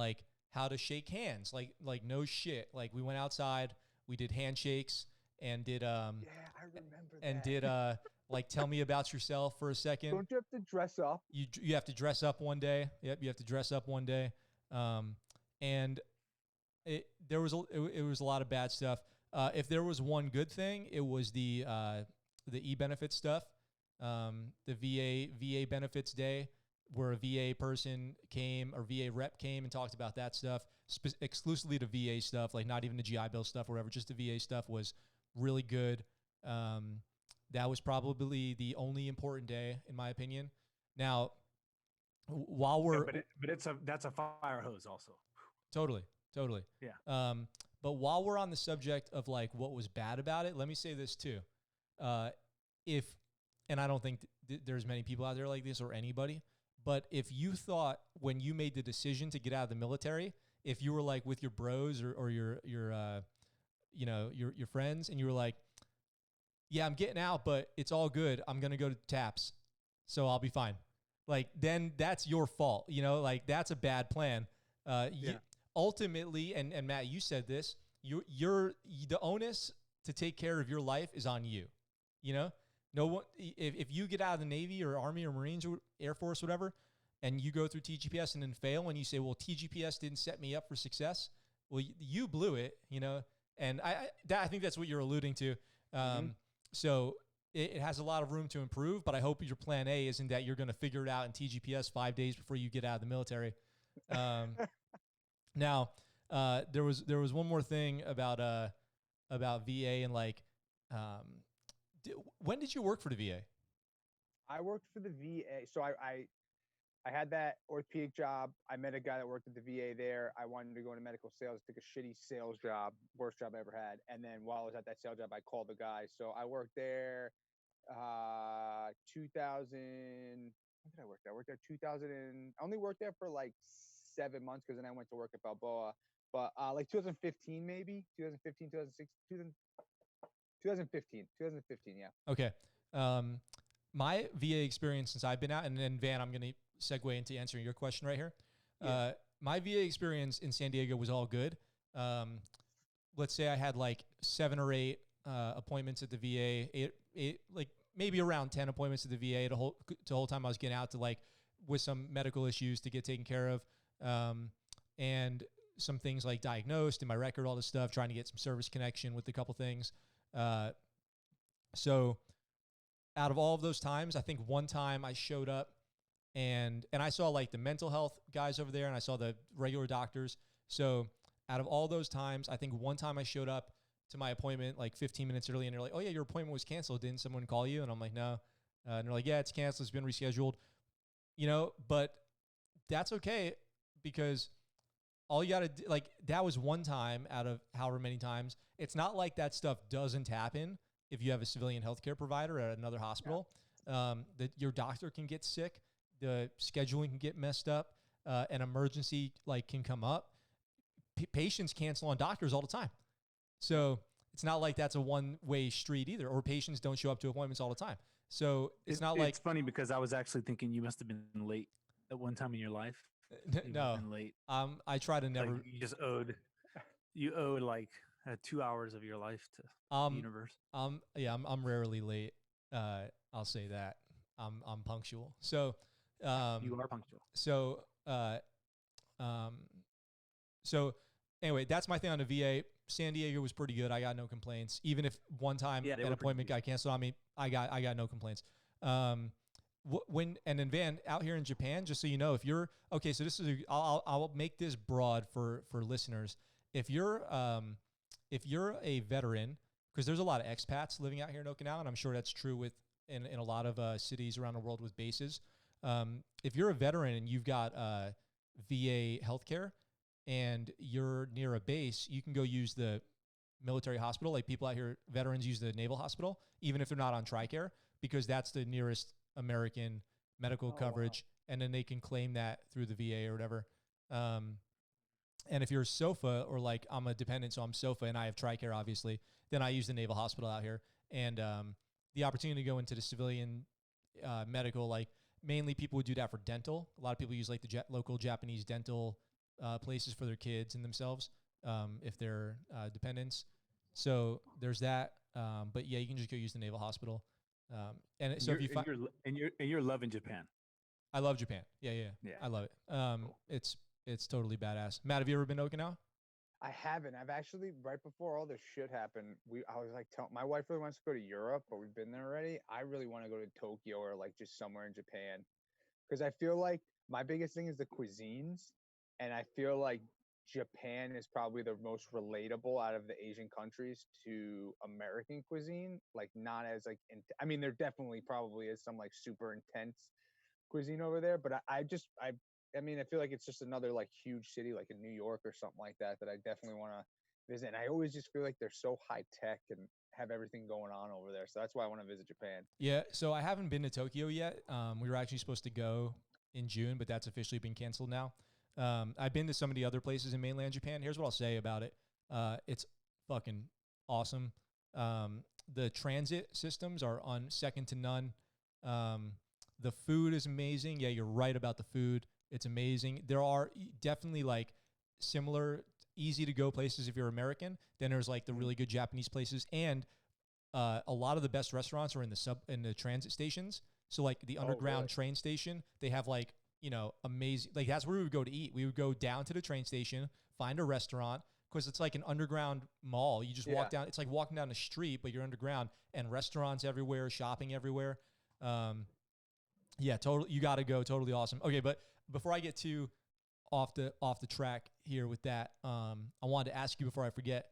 how to shake hands. Like no shit. We went outside, we did handshakes and did, I remember that. And did, tell me about yourself for a second. Don't you have to dress up? You have to dress up one day. Yep, you have to dress up one day. And it was a lot of bad stuff. If there was one good thing, it was the e-benefit stuff. The VA benefits day, where a VA person came, or VA rep came and talked about that stuff, exclusively to VA stuff, not even the GI Bill stuff or whatever, just the VA stuff, was really good. That was probably the only important day, in my opinion. Now, while we're that's a fire hose also. Totally. Yeah. But while we're on the subject of what was bad about it, let me say this too. And I don't think there's many people out there like this, or anybody, but if you thought, when you made the decision to get out of the military, if you were with your bros or your friends, and you were like, yeah, I'm getting out, but it's all good, I'm going to go to TAPS, so I'll be fine. Then that's your fault. That's a bad plan. Ultimately, and Matt, you said this, the onus to take care of your life is on you. You know, no one, if you get out of the Navy or Army or Marines or Air Force, whatever, and you go through TGPS and then fail and you say, well, TGPS didn't set me up for success. Well, you blew it, you know? And I think that's what you're alluding to. So it has a lot of room to improve, but I hope your plan A isn't that you're going to figure it out in TGPS 5 days before you get out of the military. Now, there was one more thing about VA and like, when did you work for the VA? I worked for the VA. So I had that orthopedic job. I met a guy that worked at the VA there. I wanted to go into medical sales, took a shitty sales job, worst job I ever had. And then while I was at that sales job, I called the guy. So I worked there 2000. When did I work there? I worked there 2000. I only worked there for like 7 months because then I went to work at Balboa. But like 2015, maybe 2015, 2016, 2015. Yeah. Okay. My VA experience since I've been out, and then Van, I'm going to segue into answering your question right here. Yeah. My VA experience in San Diego was all good. Let's say I had like 7 or 8 appointments at the VA, eight like maybe around 10 appointments at the VA the whole time I was getting out to like with some medical issues to get taken care of. And some things like diagnosed in my record, all this stuff, trying to get some service connection with a couple things. So out of all of those times, I think one time I showed up and I saw like the mental health guys over there and I saw the regular doctors. So out of all those times, I think one time I showed up to my appointment like 15 minutes early and they're like, oh yeah, your appointment was canceled. Didn't someone call you? And I'm like, no. And they're like, yeah, it's canceled. It's been rescheduled, you know, but that's okay because all you got to do, like, that was one time out of however many times. It's not like that stuff doesn't happen if you have a civilian healthcare provider at another hospital. That your doctor can get sick, the scheduling can get messed up, an emergency like can come up. Patients cancel on doctors all the time. So it's not like that's a one-way street either, or patients don't show up to appointments all the time. So it's not like... It's funny because I was actually thinking you must have been late at one time in your life. No, late. I try to never... Like you owed like 2 hours of your life to the universe. Yeah, I'm rarely late. I'll say that. I'm punctual. So, you are punctual. So anyway, that's my thing on the VA. San Diego was pretty good. I got no complaints. Even if one time an appointment got canceled on me, I got no complaints. And then Van, out here in Japan, just so you know, if you're okay, so this is I'll make this broad for listeners. If you're a veteran, because there's a lot of expats living out here in Okinawa, and I'm sure that's true in a lot of cities around the world with bases. If you're a veteran and you've got VA healthcare and you're near a base, you can go use the military hospital. Like people out here, veterans use the naval hospital, even if they're not on TRICARE, because that's the nearest American medical coverage. Wow. And then they can claim that through the VA or whatever. And if you're SOFA, or like I'm a dependent, so I'm SOFA and I have TRICARE, obviously, then I use the naval hospital out here. And the opportunity to go into the civilian medical, like mainly people would do that for dental. A lot of people use like the local Japanese dental places for their kids and themselves if they're dependents. So there's that. But yeah, you can just go use the naval hospital. And so you're loving Japan. I love Japan. Yeah. I love it. Cool. It's totally badass. Matt, have you ever been to Okinawa? I haven't. I've actually, right before all this shit happened, I was like, my wife really wants to go to Europe, but we've been there already. I really want to go to Tokyo or like just somewhere in Japan, because I feel like my biggest thing is the cuisines, and I feel like Japan is probably the most relatable out of the Asian countries to American cuisine. Like not as like, I mean, there definitely probably is some like super intense cuisine over there, but I mean, I feel like it's just another like huge city, like in New York or something like that I definitely want to visit. And I always just feel like they're so high tech and have everything going on over there. So that's why I want to visit Japan. Yeah. So I haven't been to Tokyo yet. We were actually supposed to go in June, but that's officially been canceled now. I've been to some of the other places in mainland Japan. Here's what I'll say about it. It's fucking awesome. The transit systems are second to none. The food is amazing. Yeah, you're right about the food. It's amazing. There are definitely like similar easy to go places if you're American. Then there's like the really good Japanese places, and a lot of the best restaurants are in the transit stations. So like the underground train station, they have like, you know, amazing, like that's where we would go to eat. We would go down to the train station, find a restaurant, because it's like an underground mall. You just walk down. It's like walking down the street, but you're underground, and restaurants everywhere, shopping everywhere. Yeah, totally. You got to go. Totally awesome. Okay, but before I get too off the track here with that, I wanted to ask you before I forget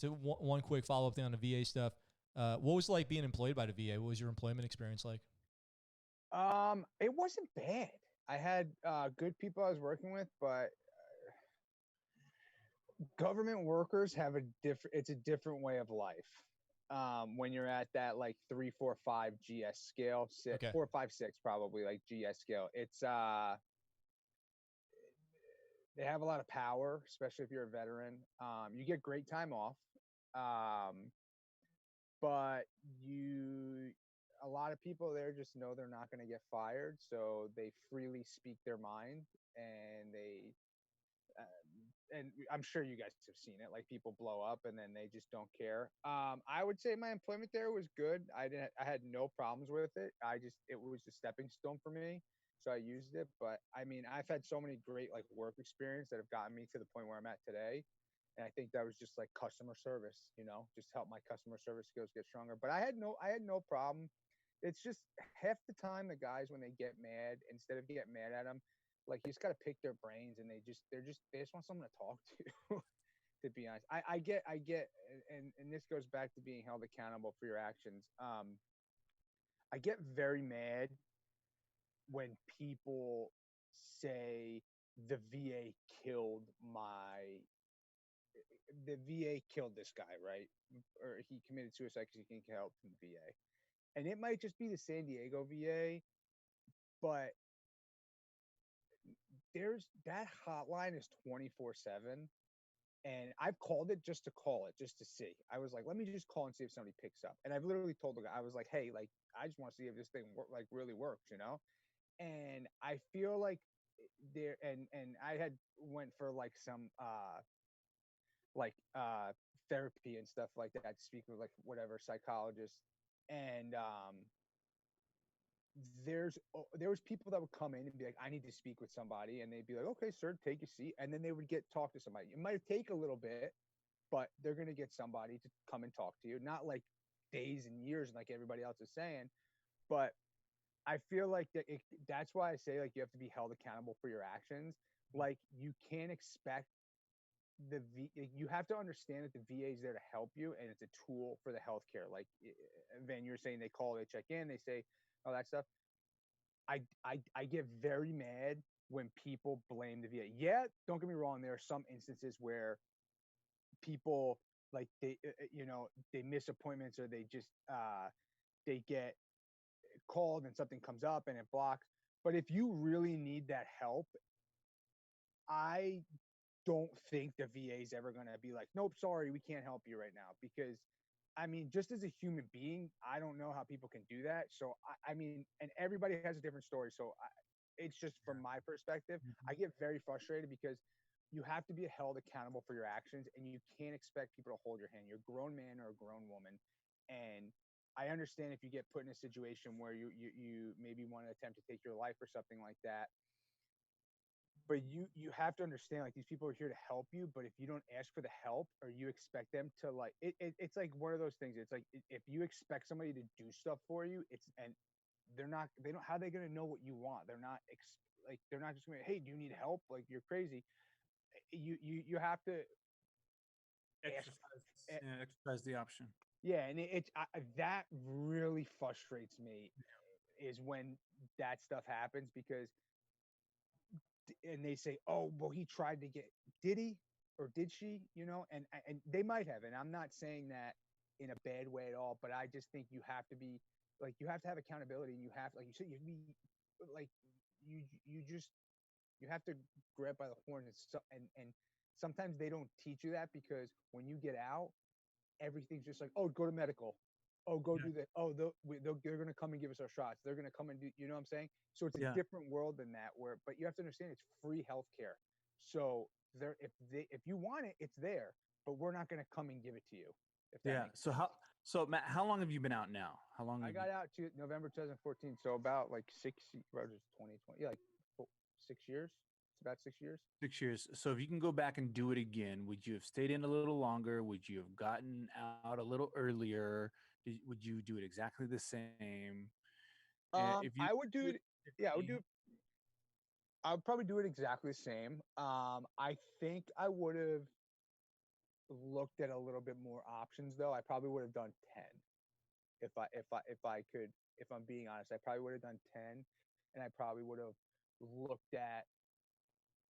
to one quick follow up thing on the VA stuff. What was it like being employed by the VA? What was your employment experience like? It wasn't bad. I had good people I was working with, but government workers have it's a different way of life. When you're at that like 3, 4, 5 GS scale, 4, 5, 6 probably like GS scale. It's they have a lot of power, especially if you're a veteran. You get great time off, but a lot of people there just know they're not going to get fired, so they freely speak their mind, and and I'm sure you guys have seen it, like people blow up and then they just don't care. I would say my employment there was good. I had no problems with it. It was a stepping stone for me, so I used it. But I mean, I've had so many great like work experience that have gotten me to the point where I'm at today. And I think that was just like customer service, you know, just help my customer service skills get stronger. But I had no problem. It's just half the time the guys, when they get mad, instead of getting mad at them, like you just got to pick their brains, and they just want someone to talk to. To be honest, I get, and this goes back to being held accountable for your actions. I get very mad when people say the VA killed this guy, right? Or he committed suicide because he can't get help from the VA. And it might just be the San Diego VA, but that hotline is 24/7. And I've called it just to call it, just to see. I was like, let me just call and see if somebody picks up. And I've literally told the guy, I was like, hey, like, I just want to see if this thing really works, you know? And I feel like and I had went for like some therapy and stuff like that, to speak with like whatever psychologist. And there was people that would come in and be like, I need to speak with somebody, and they'd be like, okay, sir, take a seat. And then they would talk to somebody. It might take a little bit, but they're going to get somebody to come and talk to you, not like days and years like everybody else is saying. But I feel like that's why I say, like, you have to be held accountable for your actions. Like, you can't expect you have to understand that the VA is there to help you, and it's a tool for the healthcare. Like, Van, you're saying they call, they check in, they say all that stuff. I get very mad when people blame the VA. Yeah, don't get me wrong. There are some instances where people, like, they miss appointments, or they just they get called and something comes up and it blocks. But if you really need that help, I don't think the VA is ever going to be like, nope, sorry, we can't help you right now. Because I mean, just as a human being, I don't know how people can do that. So I mean, and everybody has a different story. So it's just from my perspective, I get very frustrated because you have to be held accountable for your actions, and you can't expect people to hold your hand. You're a grown man or a grown woman, and I understand if you get put in a situation where you maybe want to attempt to take your life or something like that. But you have to understand, like, these people are here to help you, but if you don't ask for the help, or you expect them to, like, it's like one of those things. It's like, if you expect somebody to do stuff for you, how are they going to know what you want? They're not they're not just going to, hey, do you need help? Like, you're crazy. You have to exercise the option. Yeah, and that really frustrates me, is when that stuff happens, because and they say, oh, well, he tried to did he or did she, you know? And they might have, and I'm not saying that in a bad way at all, but I just think you have to be, like, you have to have accountability, and you have, like you said, you be like, you have to grab by the horns, and sometimes they don't teach you that, because when you get out, everything's just like, oh, go to medical. Oh, go do that. Oh, they're going to come and give us our shots. They're going to come and do, you know what I'm saying? So it's a different world than that, but you have to understand, it's free healthcare. So if you want it, it's there, but we're not going to come and give it to you. If that Yeah. makes So Matt, how long have you been out now? How long? I got out to November 2014, so about like 2020, yeah, like 6 years. It's about 6 years. 6 years. So if you can go back and do it again, would you have stayed in a little longer? Would you have gotten out a little earlier? Would you do it exactly the same? If you I would do it. Yeah, I would do differently- it. I would probably do it exactly the same. I think I would have looked at a little bit more options though. I probably would have done 10 if I could. If I'm being honest, I probably would have done 10, and I probably would have looked at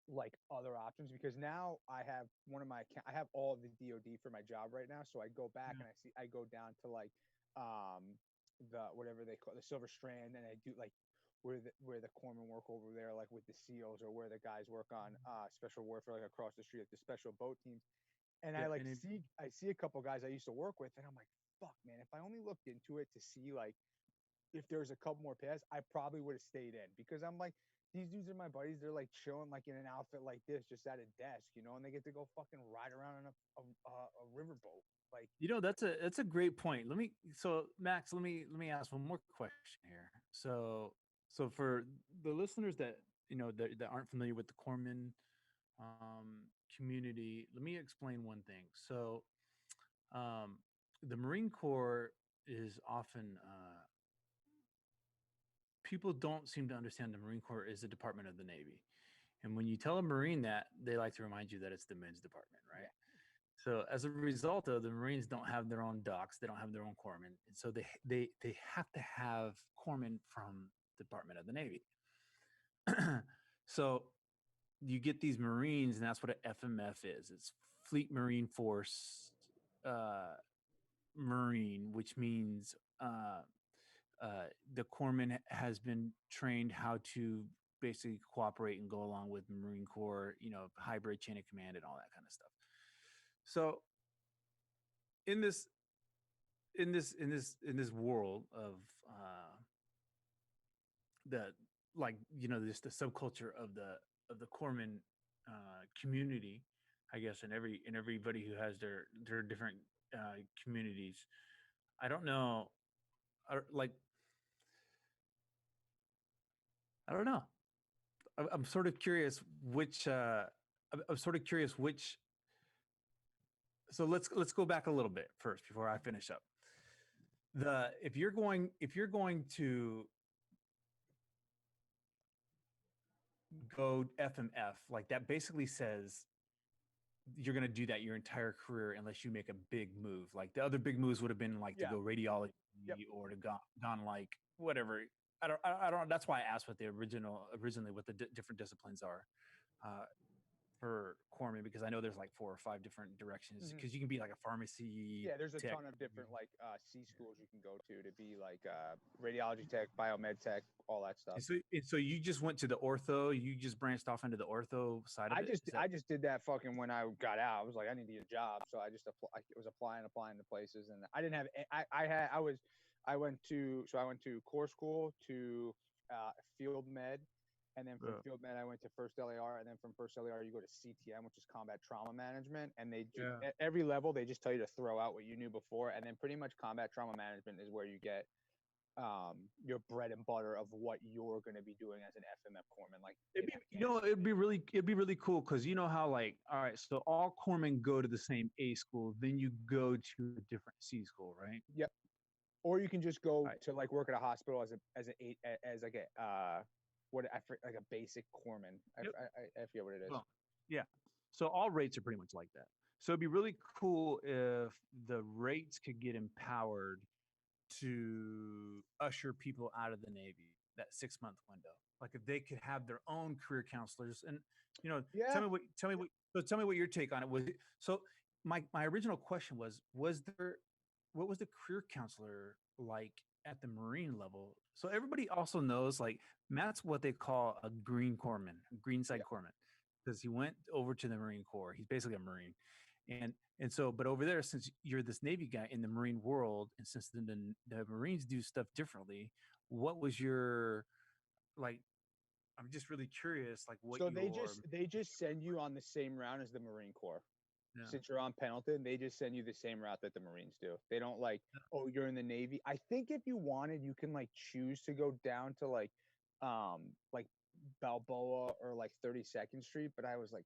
like other options because now I have I have all of the DoD for my job right now. So I go back and I go down to like the whatever they call the Silver Strand, and I do like where the corpsmen work over there, like with the SEALs, or where the guys work on special warfare, like across the street, like the special boat teams. And Yeah, I see a couple guys I used to work with, and I'm like, fuck, man, if I only looked into it to see like if there's a couple more paths, I probably would have stayed in because I'm like, these dudes are my buddies. They're like chilling like in an outfit like this, just at a desk, and they get to go fucking ride around on a riverboat. Like, that's a great point. Max, let me ask one more question here. So for the listeners that that aren't familiar with the corpsman community, let me explain one thing. So the Marine Corps is often people don't seem to understand the Marine Corps is a department of the Navy. And when you tell a Marine that, they like to remind you that it's the men's department, right? So as a result, though, the Marines don't have their own docks, they don't have their own corpsmen, and so they have to have corpsmen from the Department of the Navy. So you get these Marines, and that's what an FMF is. It's Fleet Marine Force Marine, which means the corpsman has been trained how to basically cooperate and go along with Marine Corps, hybrid chain of command and all that kind of stuff. So in this world of just the subculture of the corpsman community, I guess, and everybody who has their different communities. I don't know, I don't know. I'm sort of curious which. I'm sort of curious which. So let's go back a little bit first before I finish up. If you're going to go FMF, like that basically says you're going to do that your entire career unless you make a big move. Like the other big moves would have been like to go radiology or to gone like whatever. I don't. That's why I asked what the originally what the different disciplines are for corpsman, because I know there's like 4 or 5 different directions. Because you can be like a pharmacy. Yeah, there's a ton of different like C schools you can go to be like radiology tech, biomed tech, all that stuff. And so you just went to the ortho. You just branched off into the ortho side of it. I just did that fucking when I got out. I was like, I need to get a job, so I just was applying to places, and I didn't have. I went to core school to field med, and then from field med I went to first LAR, and then from first LAR you go to CTM, which is combat trauma management, and at every level they just tell you to throw out what you knew before, and then pretty much combat trauma management is where you get your bread and butter of what you're going to be doing as an FMF corpsman. Like, it'd be really cool because you know how, like, all right, so all corpsmen go to the same A school, then you go to a different C school, right? Yep. Or you can just go to like work at a hospital as like a basic corpsman. Yep. I forget what it is. Well, yeah. So all rates are pretty much like that. So it'd be really cool if the rates could get empowered to usher people out of the Navy, that 6-month window. Like if they could have their own career counselors, and tell me what your take on it was. So my original question was what was the career counselor like at the Marine level? So everybody also knows, like, Matt's what they call a green corpsman, greenside corpsman, because he went over to the Marine Corps. He's basically a Marine. And so, but over there, since you're this Navy guy in the Marine world, and since the Marines do stuff differently, what was your, like, I'm just really curious, like what So your they just send you on the same route as the Marine Corps. yeah. Since you're on Pendleton, they just send you the same route that the Marines do. They don't like, oh, you're in the Navy. I think if you wanted, you can like choose to go down to like Balboa or like 32nd Street. But I was like,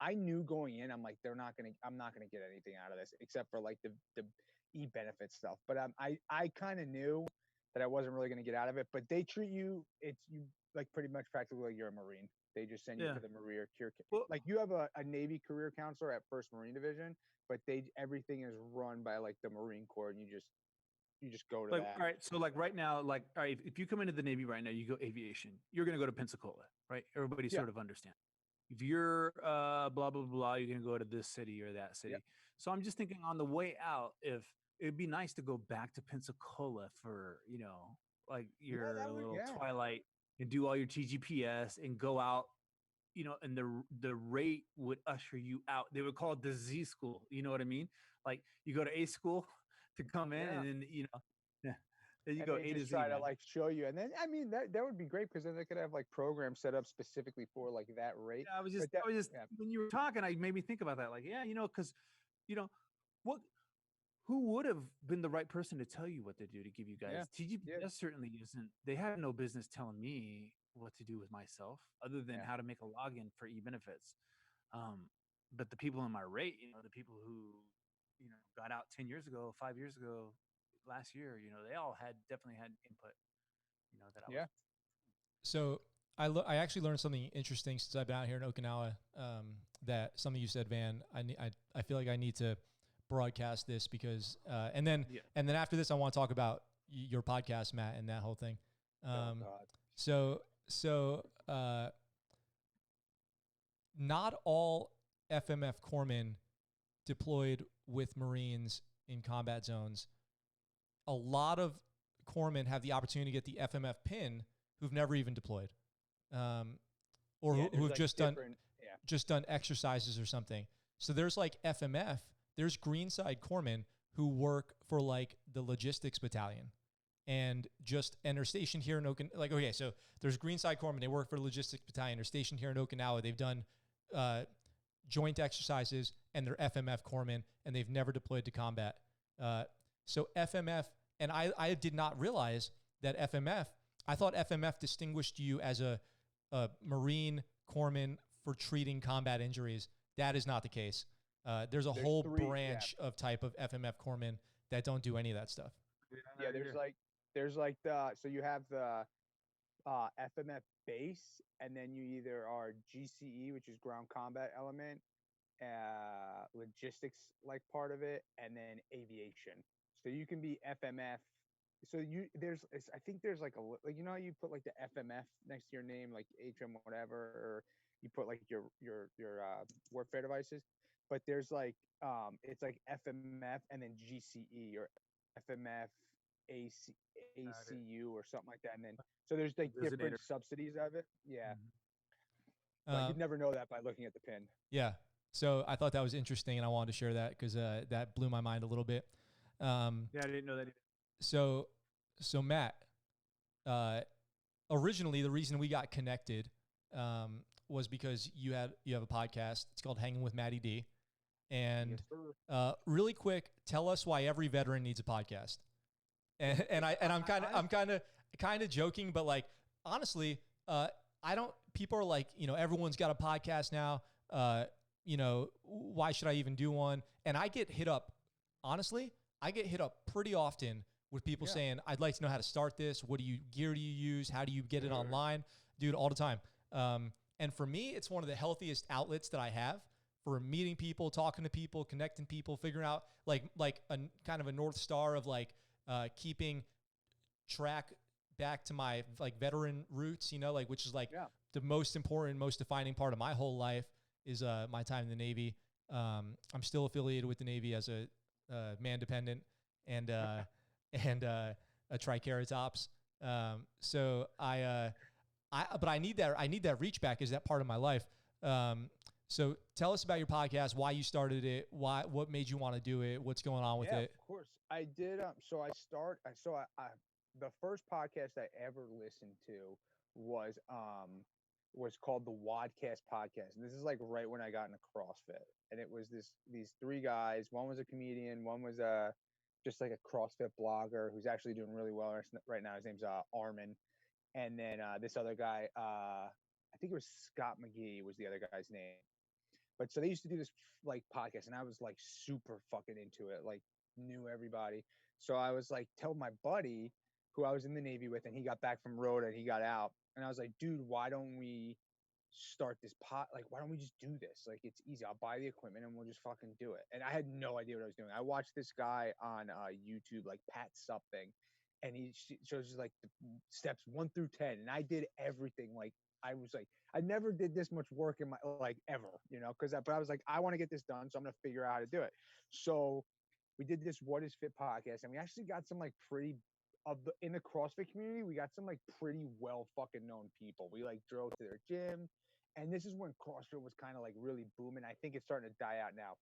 I knew going in, I'm like, I'm not gonna get anything out of this except for like the e-benefit stuff. But I kind of knew that I wasn't really gonna get out of it. But they treat you, you like pretty much practically like you're a Marine. They just send you Yeah. to the Marine career. Well, Like you have a Navy career counselor at 1st Marine Division, but everything is run by like the Marine Corps, and you just go to like, that. all right, so like right now, like, all right, if you come into the Navy right now, you go aviation, you're going to go to Pensacola, right? Everybody Yeah. sort of understands. If you're blah, blah, blah, you're going to go to this city or that city. Yep. So I'm just thinking on the way out, if it'd be nice to go back to Pensacola for, like your little twilight and do all your TGPS and go out, and the rate would usher you out. They would call it the Z school. You know what I mean? Like you go to A school to come in, and then then you go A to Z. Try to like show you, and then I mean that would be great because then they could have like programs set up specifically for like that rate. Yeah, I was just when you were talking, I made me think about that. Like, yeah, because what. Who would have been the right person to tell you what to do to give you guys? TGPS certainly isn't. They have no business telling me what to do with myself other than how to make a login for e-benefits. But the people in my rate, the people who, got out 10 years ago, 5 years ago, last year, they all definitely had input, that I was. So I actually learned something interesting since I've been out here in Okinawa, that something you said, Van, I feel like I need to broadcast this because, and then after this, I want to talk about your podcast, Matt, and that whole thing. So not all FMF corpsmen deployed with Marines in combat zones. A lot of corpsmen have the opportunity to get the FMF pin who've never even deployed, or who've just done exercises or something. So there's like FMF. There's Greenside corpsmen who work for like the logistics battalion, and they're stationed here in Okinawa. Like, okay, so there's Greenside corpsmen. They work for the logistics battalion. They're stationed here in Okinawa. They've done joint exercises, and they're FMF corpsmen, and they've never deployed to combat. So FMF, and I did not realize that FMF. I thought FMF distinguished you as a Marine corpsman for treating combat injuries. That is not the case. There's whole branch of type of FMF corpsmen that don't do any of that stuff. Yeah, there's like so you have the FMF base, and then you either are GCE, which is ground combat element, logistics like part of it, and then aviation. So you can be FMF. So I think there's like how you put like the FMF next to your name, like HM whatever, or you put like your warfare devices. But there's like it's like FMF and then GCE or FMF ACU or something like that, and then so there's like different subsidies of it. Yeah, but you'd never know that by looking at the pin. Yeah, so I thought that was interesting, and I wanted to share that because that blew my mind a little bit. Yeah, I didn't know that either. So Matt, originally the reason we got connected was because you have a podcast. It's called Hangin with Matty D. And really quick, tell us why every veteran needs a podcast. And I'm kind of joking, but like honestly, people are like, everyone's got a podcast now. Why should I even do one? And I get hit up pretty often with people saying, I'd like to know how to start this. What gear do you use? How do you get it online? Dude, all the time. And for me, it's one of the healthiest outlets that I have for meeting people, talking to people, connecting people, figuring out like a kind of a North Star of like keeping track back to my like veteran roots, which is like the most important, most defining part of my whole life is my time in the Navy. I'm still affiliated with the Navy as a man dependent and a Triceratops. So but I need that reach back. Is that part of my life? So tell us about your podcast, why you started it, what made you want to do it, what's going on with it. Of course, I did. The first podcast I ever listened to was was called the Wadcast Podcast, and this is like right when I got into CrossFit, and it was these three guys. One was a comedian, one was a just like a CrossFit blogger who's actually doing really well right now. His name's Armin, and then this other guy, I think it was Scott McGee was the other guy's name. But so they used to do this like podcast, and I was like super fucking into it, like knew everybody. So I was like, tell my buddy who I was in the Navy with, and he got back from Rhoda and he got out, and I was like, dude, why don't we start this like, why don't we just do this? Like, it's easy. I'll buy the equipment and we'll just fucking do it. And I had no idea what I was doing. I watched this guy on YouTube, like Pat something, and he shows us like the steps 1 through 10, and I did everything. Like, I was like, I never did this much work in my like ever, but I was like, I want to get this done, so I'm gonna figure out how to do it. So we did this What Is Fit podcast, and we actually got some like pretty in the CrossFit community. We got some like pretty well fucking known people. We like drove to their gym, and this is when CrossFit was kind of like really booming. I think it's starting to die out now.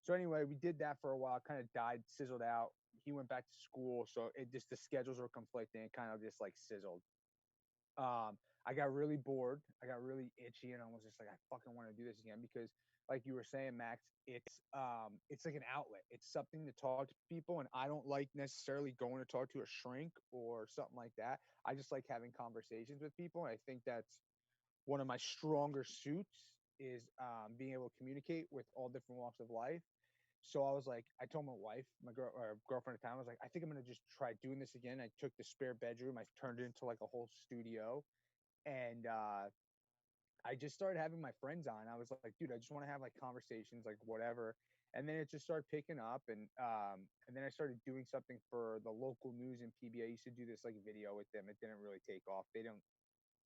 So anyway, we did that for a while, kind of died, sizzled out. He went back to school, so it just the schedules were conflicting. It kind of just like sizzled. I got really bored. I got really itchy, and I was just like, I fucking want to do this again because, like you were saying, Max, it's like an outlet. It's something to talk to people, and I don't like necessarily going to talk to a shrink or something like that. I just like having conversations with people, and I think that's one of my stronger suits is being able to communicate with all different walks of life. So I was like, I told my wife, girlfriend at the time, I was like, I think I'm gonna just try doing this again. I took the spare bedroom, I turned it into like a whole studio, and I just started having my friends on. I was like, dude, I just want to have like conversations, like whatever. And then it just started picking up, and then I started doing something for the local news in PB. I used to do this like video with them. It didn't really take off. They don't.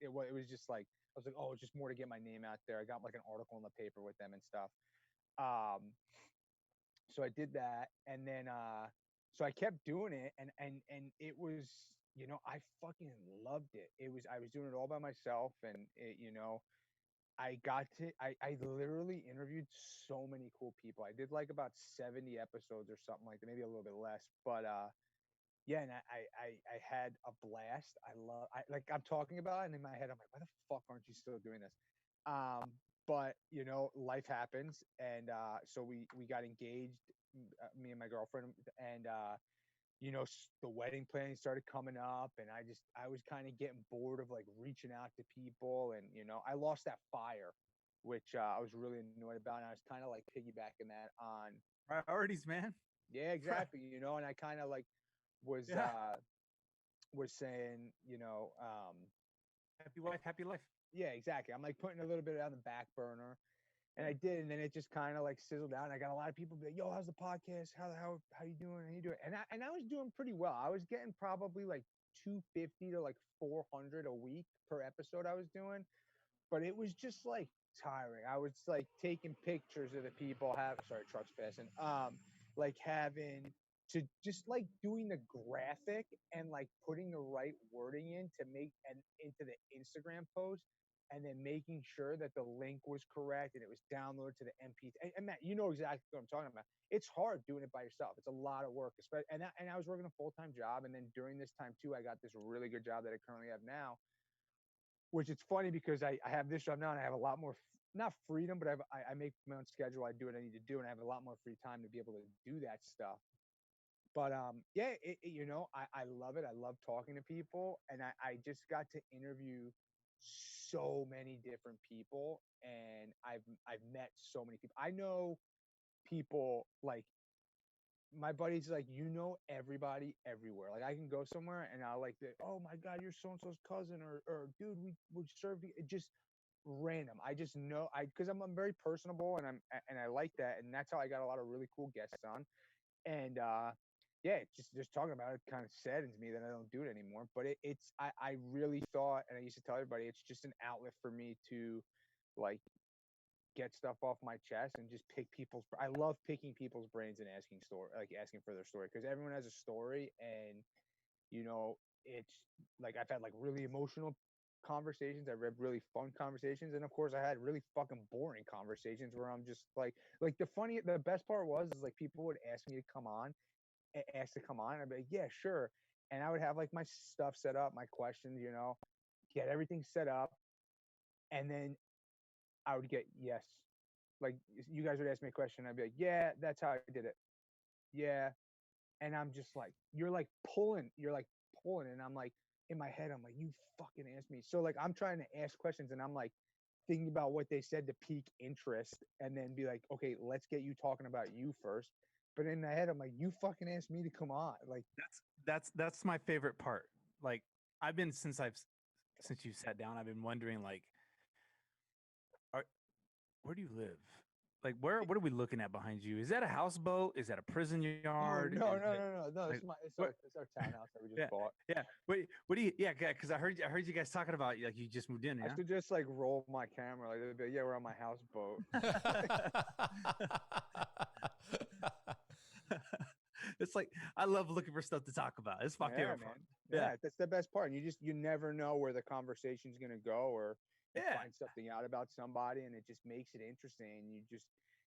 It was just like I was like, oh, it's just more to get my name out there. I got like an article in the paper with them and stuff. So I did that, and then so I kept doing it, and it was, I fucking loved it. I was doing it all by myself, and I literally interviewed so many cool people. I did like about 70 episodes or something like that, maybe a little bit less, but yeah, and I had a blast. I'm talking about it, and in my head I'm like, why the fuck aren't you still doing this? But life happens, and so we got engaged, me and my girlfriend, and the wedding planning started coming up, and I was kind of getting bored of like reaching out to people, and I lost that fire, which I was really annoyed about, and I was kind of like piggybacking that on priorities, man. Yeah, exactly. And I kind of like was saying, happy wife, happy life. Yeah, exactly. I'm like putting a little bit on the back burner, and I did, and then it just kind of like sizzled out. And I got a lot of people be like, "Yo, how's the podcast? How you doing? How you doing?" And I was doing pretty well. I was getting probably like 250 to like 400 a week per episode I was doing, but it was just like tiring. I was like taking pictures of the people trucks passing, like having to just like doing the graphic and like putting the right wording in to make into the Instagram post, and then making sure that the link was correct and it was downloaded to the MP. And Matt, you know exactly what I'm talking about. It's hard doing it by yourself. It's a lot of work, especially, and I was working a full-time job, and then during this time too, I got this really good job that I currently have now, which it's funny because I have this job now, and I have a lot more not freedom, but I make my own schedule. I do what I need to do, and I have a lot more free time to be able to do that stuff. But yeah, I love it. I love talking to people, and I just got to interview so many different people, and I've met so many people. I know people like my buddies, like everybody everywhere. Like I can go somewhere and I'll like, oh my god, you're so and so's cousin, or dude, we served you. It just random. I just know because I'm very personable, and I like that, and that's how I got a lot of really cool guests on, and yeah, just talking about it kind of saddens me that I don't do it anymore. But I really thought, and I used to tell everybody, it's just an outlet for me to like get stuff off my chest and just pick I love picking people's brains and asking for their story, because everyone has a story, and it's like I've had like really emotional conversations, I've read really fun conversations, and of course I had really fucking boring conversations where I'm just like the best part was is like people would ask me to come on, I'd be like, yeah, sure. And I would have like my stuff set up, my questions, get everything set up. And then I would get yes. Like you guys would ask me a question, I'd be like, yeah, that's how I did it. Yeah. And I'm just like, you're like pulling, and I'm like, in my head, I'm like, you fucking asked me. So like, I'm trying to ask questions, and I'm like thinking about what they said to pique interest, and then be like, okay, let's get you talking about you first. But in my head, I'm like, you fucking asked me to come on. Like That's my favorite part. Like I've been since you sat down, I've been wondering like, where do you live? Like what are we looking at behind you? Is that a houseboat? Is that a prison yard? No. Is it- No. like, It's what- our townhouse that we just bought. Yeah. What do you? Yeah, because I heard you guys talking about like you just moved in. I Yeah. should just like roll my camera, like they'd be like, yeah, we're on my houseboat. It's like I love looking for stuff to talk about. It's fucking Yeah, fun. man. Yeah. Yeah, that's the best part. And you never know where the conversation's gonna go, or you Yeah. find something out about somebody, and it just makes it interesting. And you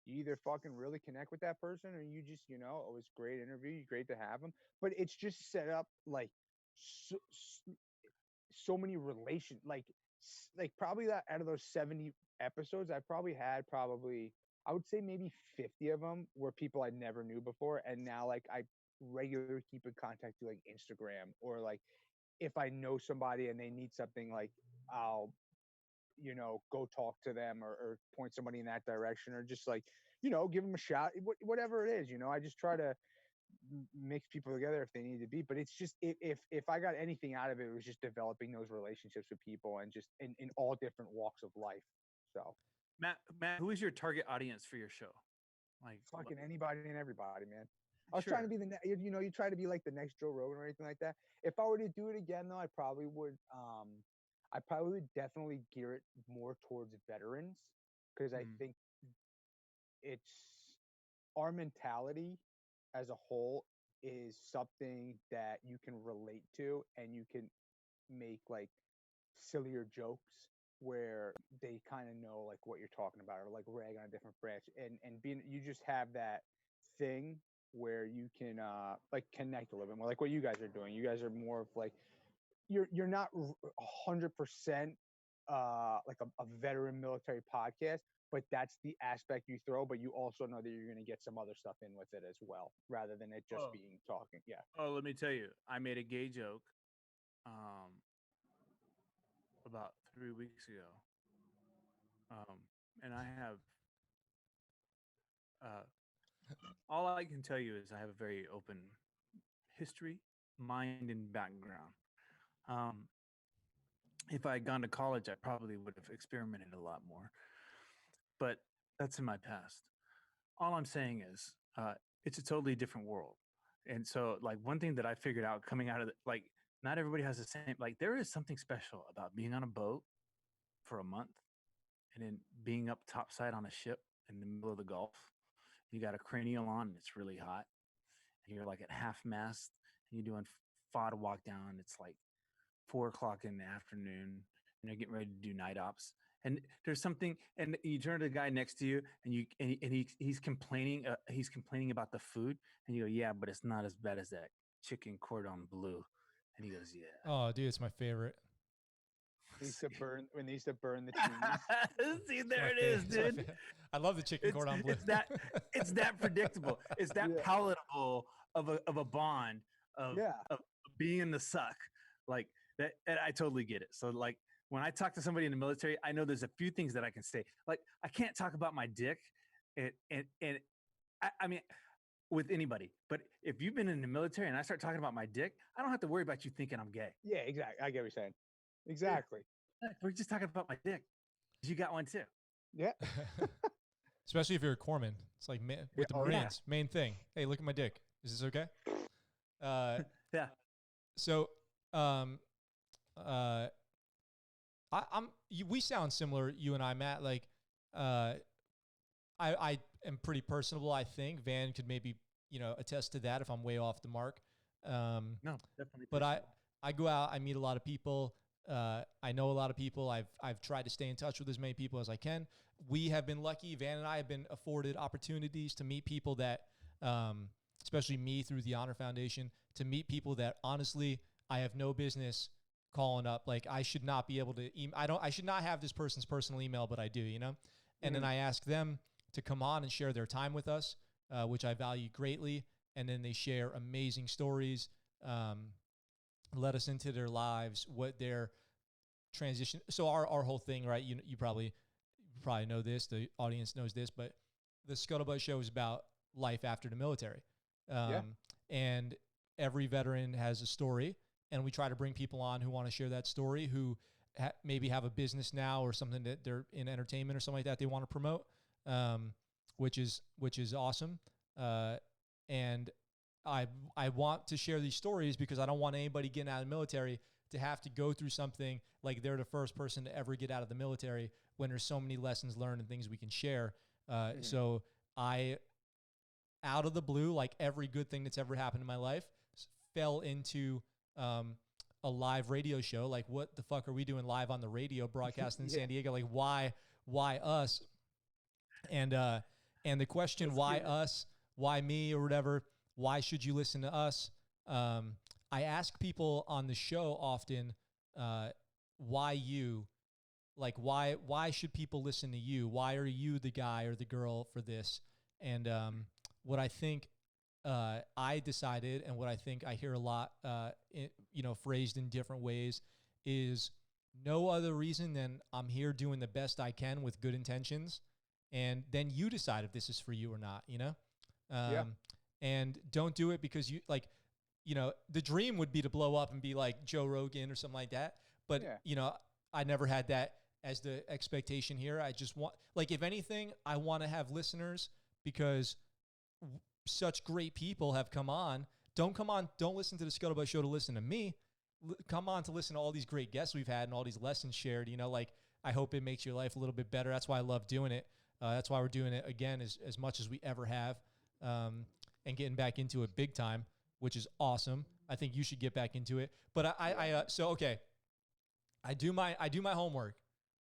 either fucking really connect with that person, or you just oh, it's great interview, great to have them. But it's just set up like so many relations, like probably that out of those 70 episodes, I probably had I would say maybe 50 of them were people I never knew before, and now like I regularly keep in contact through like Instagram, or like if I know somebody and they need something, like I'll go talk to them, or point somebody in that direction, or just like give them a shot, whatever it is. I just try to mix people together if they need to be. But it's just, if I got anything out of it, it was just developing those relationships with people, and just in all different walks of life. So Matt, who is your target audience for your show? Like fucking anybody and everybody, man. I was Sure. trying to be you try to be like the next Joe Rogan or anything like that. If I were to do it again, though, I probably would definitely gear it more towards veterans, because I think it's our mentality as a whole is something that you can relate to, and you can make like sillier jokes where they kind of know like what you're talking about, or like rag on a different branch, and being, you just have that thing where you can like connect a little bit more, like what you guys are doing. You guys are more of like, you're not 100% like a veteran military podcast, but that's the aspect you throw. But you also know that you're going to get some other stuff in with it as well, rather than it just being talking. Yeah. Oh, let me tell you, I made a gay joke about 3 weeks ago. And I have all I can tell you is I have a very open history, mind, and background. If I had gone to college, I probably would have experimented a lot more, but that's in my past. All I'm saying is it's a totally different world. And so like one thing that I figured out coming out of like, not everybody has the same, like there is something special about being on a boat for a month and then being up topside on a ship in the middle of the Gulf. You got a cranial on and it's really hot. And you're like at half mast and you're doing FOD walk down. It's like 4:00 in the afternoon, and you're getting ready to do night ops. And there's something, and you turn to the guy next to you, and he's complaining about the food, and you go, yeah, but it's not as bad as that chicken cordon bleu. And he goes, yeah. Oh, dude, it's my favorite. When they used to burn the cheese. See, there it is, dude. I love the chicken cordon bleu. It's that predictable. It's that palatable of a bond of being in the suck. Like that, and I totally get it. So like when I talk to somebody in the military, I know there's a few things that I can say. Like I can't talk about my dick, and I mean with anybody. But if you've been in the military and I start talking about my dick, I don't have to worry about you thinking I'm gay. Yeah, exactly. I get what you're saying. Exactly. We're just talking about my dick. You got one too. Yeah. Especially if you're a corpsman. It's like with the Marines, main thing. Hey, look at my dick. Is this okay? Yeah. So, we sound similar, you and I, Matt. Like, I am pretty personable. I think Van could maybe, attest to that if I'm way off the mark. No, definitely. But I go out, I meet a lot of people. I know a lot of people. I've tried to stay in touch with as many people as I can. We have been lucky. Van and I have been afforded opportunities to meet people that, especially me through the Honor Foundation, to meet people that honestly I have no business calling up. Like, I should not be able to, I should not have this person's personal email, but I do, you know? And then I ask them to come on and share their time with us, which I value greatly. And then they share amazing stories, let us into their lives, what their transition. So our whole thing, right? You probably know this, the audience knows this, but the ScuttleButt Show is about life after the military. And every veteran has a story, and we try to bring people on who want to share that story, who maybe have a business now or something that they're in entertainment or something like that they want to promote, which is awesome. And I want to share these stories because I don't want anybody getting out of the military to have to go through something like they're the first person to ever get out of the military when there's so many lessons learned and things we can share. So I, out of the blue, like every good thing that's ever happened in my life, fell into a live radio show. Like, what the fuck are we doing live on the radio broadcasting in San Diego? Like, why us? And the question, why us, why me, or whatever, why should you listen to us? I ask people on the show often, why you? Like, why should people listen to you? Why are you the guy or the girl for this? And what I think I decided, and what I think I hear a lot, phrased in different ways, is no other reason than I'm here doing the best I can with good intentions, and then you decide if this is for you or not, you know? And don't do it because you, like, you know, the dream would be to blow up and be like Joe Rogan or something like that. But, you know, I never had that as the expectation here. I just want, like, if anything, I want to have listeners because such great people have come on. Don't listen to the ScuttleButt Show to listen to me. Come on to listen to all these great guests we've had and all these lessons shared. You know, like, I hope it makes your life a little bit better. That's why I love doing it. That's why we're doing it again as much as we ever have, and getting back into it big time, which is awesome. I think you should get back into it. But okay, I do my homework.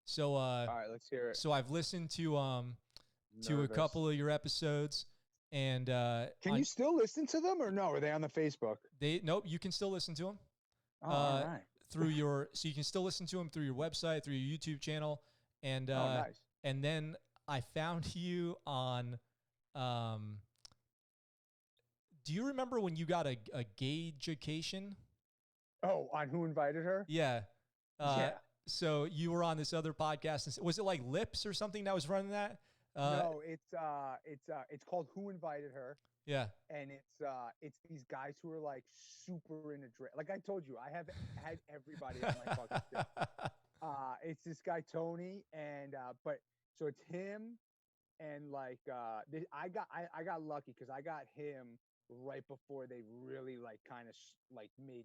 So all right, let's hear it. So I've listened to a couple of your episodes, and can you still listen to them or no? Are they on the Facebook? Nope, you can still listen to them. All right. So you can still listen to them through your website, through your YouTube channel, and nice. And then I found you on. Do you remember when you got a gay-jucation? Oh, on Who Invited Her? Yeah. Yeah. So you were on this other podcast. And was it like Lips or something that was running that? No, it's called Who Invited Her. Yeah. And it's these guys who are like super into drag. Like I told you, I have had everybody on my fucking show. It's this guy Tony, and but so it's him, and like I got lucky because I got him right before they really like kind of like made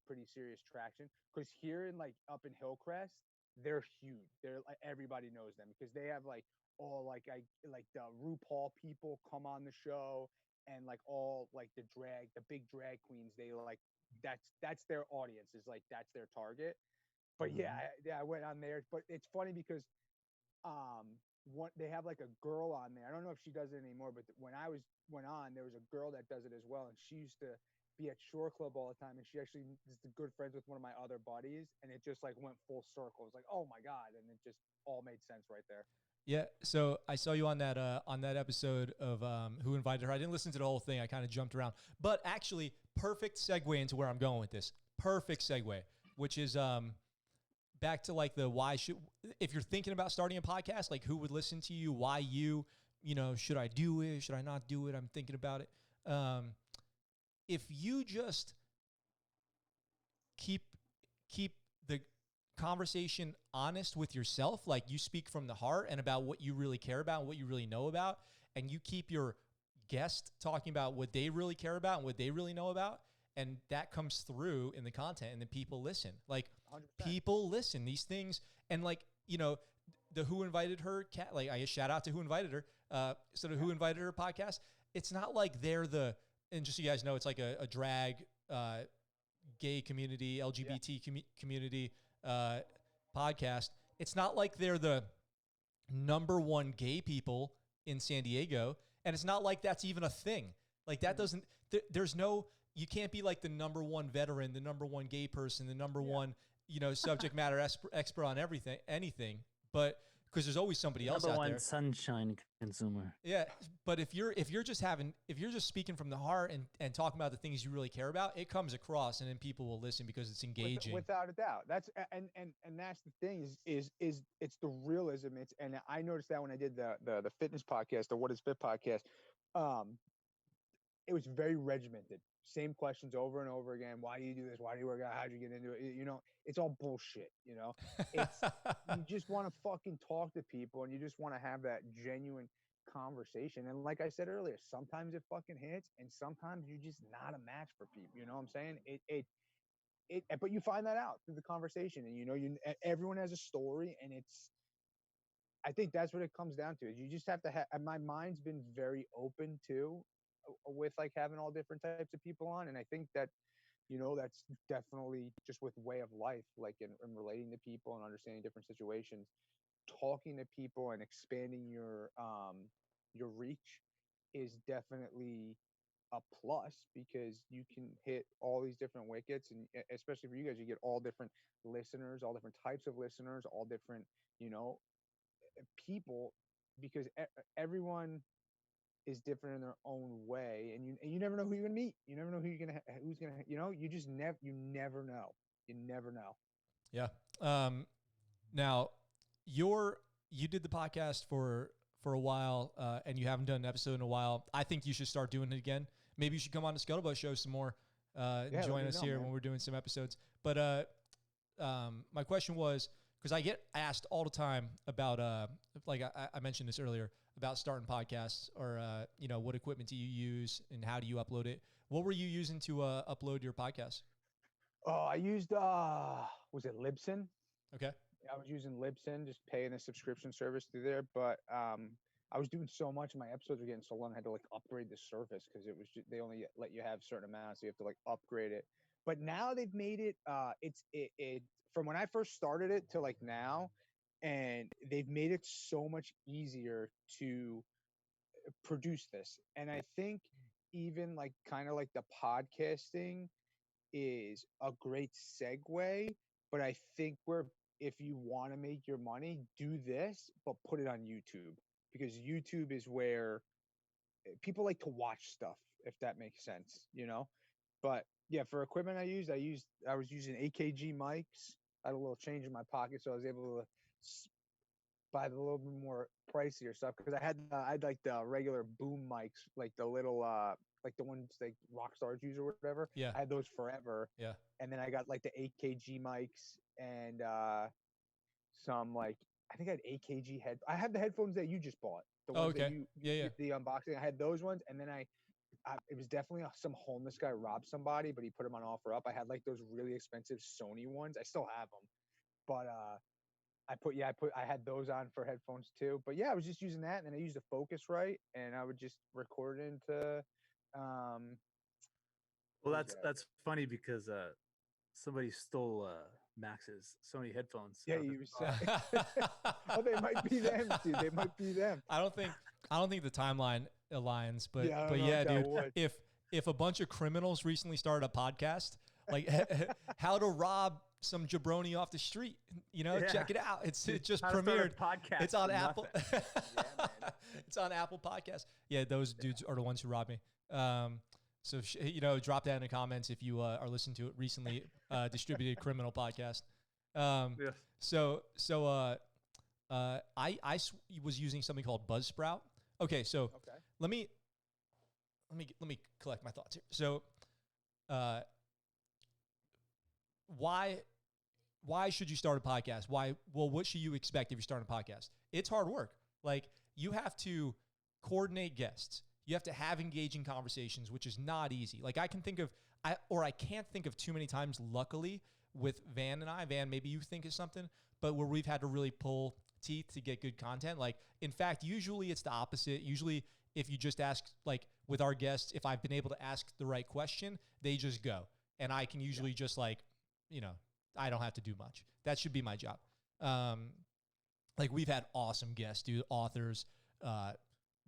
pretty serious traction. Because here in like up in Hillcrest, they're huge. They're like everybody knows them because they have like all like the RuPaul people come on the show, and like all like the big drag queens. They like that's their audience, is like that's their target. But I went on there. But it's funny because they have like a girl on there. I don't know if she does it anymore, but when I went on, there was a girl that does it as well, and she used to be at Shore Club all the time, and she actually is good friends with one of my other buddies, and it just like went full circle. It was like, oh my god, and it just all made sense right there. Yeah, so I saw you on that episode of Who Invited Her. I didn't listen to the whole thing. I kind of jumped around, but actually, perfect segue into where I'm going with this. Perfect segue, which is back to like the if you're thinking about starting a podcast, like who would listen to you, why you, should I do it? Should I not do it? I'm thinking about it. If you just keep the conversation honest with yourself, like you speak from the heart and about what you really care about and what you really know about, and you keep your guest talking about what they really care about and what they really know about, and that comes through in the content, and then people listen. Like 100%. People listen these things, and like, the Who Invited Her like I shout out to Who Invited Her. So the Who Invited Her podcast, it's not like they're and just so you guys know, it's like a drag gay community, LGBT community podcast. It's not like they're the number one gay people in San Diego, and it's not like that's even a thing. Like that doesn't. There's no. You can't be like the number one veteran, the number one gay person, the number one subject matter expert on anything, but because there's always somebody else out there. Sunshine consumer. Yeah, but if you're just speaking from the heart and talking about the things you really care about, it comes across, and then people will listen because it's engaging. Without a doubt. That's and that's the thing is it's the realism. And I noticed that when I did the fitness podcast, the What Is Fit podcast, it was very regimented. Same questions over and over again. Why do you do this? Why do you work out? How'd you get into it? It's all bullshit. It's you just want to fucking talk to people, and you just want to have that genuine conversation. And like I said earlier, sometimes it fucking hits, and sometimes you're just not a match for people. You know what I'm saying? But you find that out through the conversation, and everyone has a story, and I think that's what it comes down to. Is you just have to have. My mind's been very open too, with like having all different types of people on, and I think that that's definitely just with way of life, like in relating to people and understanding different situations, talking to people and expanding your reach is definitely a plus, because you can hit all these different wickets, and especially for you guys, you get all different listeners, all different types of listeners, all different people, because everyone is different in their own way, and you never know who you're gonna meet. You never know who's gonna you just never know. You never know. Yeah. Now you did the podcast for a while, and you haven't done an episode in a while. I think you should start doing it again. Maybe you should come on the ScuttleButt Show some more, and join us here, man, when we're doing some episodes. But my question was, because I get asked all the time about, like I mentioned this earlier, about starting podcasts, or, what equipment do you use and how do you upload it? What were you using to upload your podcast? Oh, I used, was it Libsyn? Okay. I was using Libsyn, just paying a subscription service through there. But I was doing so much, my episodes were getting so long, I had to like upgrade the service, because it was they only let you have certain amounts, so you have to like upgrade it. But now they've made it, it from when I first started it to like now, and they've made it so much easier to produce this. And I think even like kind of like the podcasting is a great segue, but I think if you want to make your money, do this, but put it on YouTube, because YouTube is where people like to watch stuff, if that makes sense, But yeah, for equipment I was using AKG mics. I had a little change in my pocket, so I was able to buy the little bit more pricier stuff, because I had like the regular boom mics, like the little like the ones like rock stars use or whatever. Yeah, I had those forever. Yeah, and then I got like the AKG mics and some, like, I think I had AKG I had the headphones that you just bought. The ones that you the unboxing. I had those ones, and then it was definitely some homeless guy robbed somebody, but he put them on offer up. I had like those really expensive Sony ones. I still have them, but I had those on for headphones too. But yeah, I was just using that, and then I used a Focusrite, and I would just record into. Well, that's funny, because somebody stole Max's Sony headphones. Yeah, you said. Oh, they might be them, dude. They might be them. I don't think the timeline aligns, but yeah, dude, if a bunch of criminals recently started a podcast, like how to rob some jabroni off the street, check it out. It just premiered. It's on Apple. Yeah, man. It's on Apple Podcasts. Yeah, those dudes are the ones who robbed me. So drop that in the comments if you are listening to it recently. Distributed criminal podcast. Yes. So I was using something called Buzzsprout. Okay, so let me collect my thoughts here. So, why should you start a podcast? What should you expect if you're starting a podcast? It's hard work. Like, you have to coordinate guests. You have to have engaging conversations, which is not easy. Like, I can't think of too many times, luckily, with Van and I. Van, maybe you think of something, but where we've had to really pull teeth to get good content. Like, in fact, usually it's the opposite. Usually, if you just ask, like with our guests, if I've been able to ask the right question, they just go. And I can usually just I don't have to do much. That should be my job. Like, we've had awesome guests, dude, authors,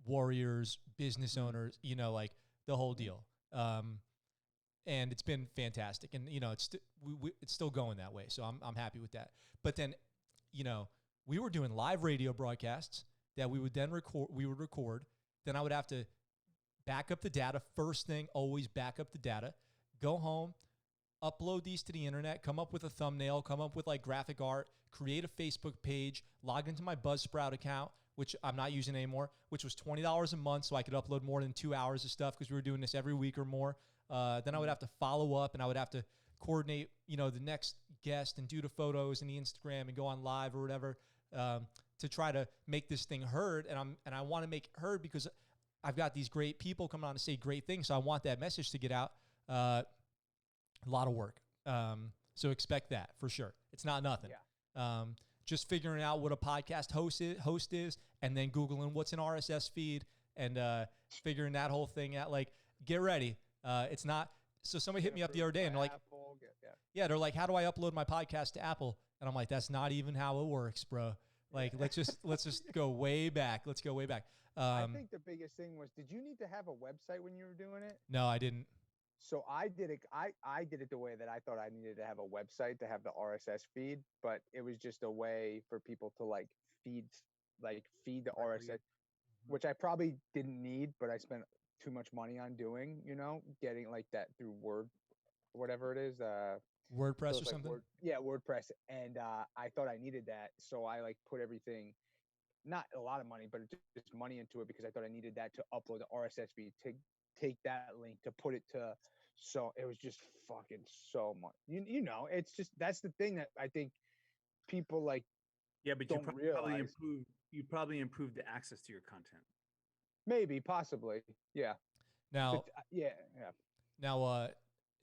warriors, business owners, like the whole deal. and it's been fantastic. And it's it's still going that way, so I'm happy with that. But then, we were doing live radio broadcasts that we would then record. We would record. Then I would have to back up the data. First thing, always back up the data. Go home, upload these to the internet, come up with a thumbnail, come up with like graphic art, create a Facebook page, log into my Buzzsprout account, which I'm not using anymore, which was $20 a month, so I could upload more than 2 hours of stuff because we were doing this every week or more. Then I would have to follow up, and I would have to coordinate, the next guest and do the photos and the Instagram and go on live or whatever to try to make this thing heard. And I want to make it heard because I've got these great people coming on to say great things, so I want that message to get out. A lot of work. So expect that for sure. It's not nothing. Yeah. Just figuring out what a podcast host is, and then Googling what's an RSS feed and figuring that whole thing out. Like, get ready. It's not. So somebody hit me up the other day and they're like, they're like, how do I upload my podcast to Apple? And I'm like, that's not even how it works, bro. Like, let's just go way back. Let's go way back. I think the biggest thing was, did you need to have a website when you were doing it? No, I didn't. So I did it. I did it the way that I thought I needed to have a website to have the RSS feed, but it was just a way for people to feed the RSS, which I probably didn't need, but I spent too much money on doing. Getting like that through Word, whatever it is, WordPress or something. WordPress, and I thought I needed that, so I put everything, not a lot of money, but just money into it because I thought I needed that to upload the RSS feed to take that link to put it to. So it was just fucking so much. It's just, that's the thing that I think people but you probably improved the access to your content. Maybe, possibly, yeah. Now, yeah. Now,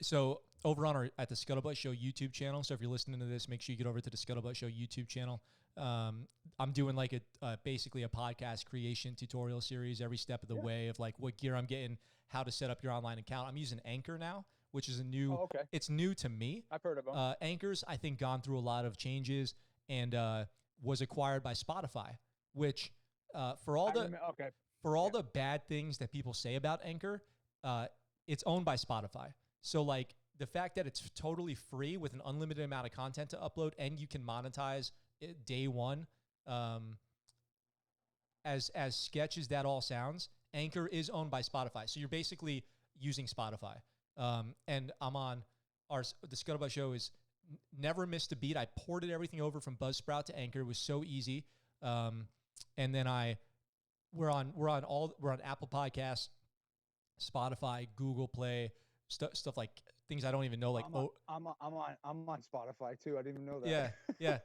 so over on at the ScuttleButt Show YouTube channel. So if you're listening to this, make sure you get over to the ScuttleButt Show YouTube channel. I'm doing basically a podcast creation tutorial series every step of the way of what gear I'm getting, how to set up your online account. I'm using Anchor now, which is it's new to me. I've heard of them. Anchor's, I think, gone through a lot of changes and was acquired by Spotify, which for all the bad things that people say about Anchor, it's owned by Spotify. So the fact that it's totally free with an unlimited amount of content to upload and you can monetize it day one, as sketch as that all sounds, Anchor is owned by Spotify. So you're basically using Spotify. And I'm on the ScuttleButt Show is never missed a beat. I ported everything over from Buzzsprout to Anchor. It was so easy. And then we're on Apple Podcasts, Spotify, Google Play, stuff like things I don't even know. I'm on Spotify too. I didn't even know that. Yeah.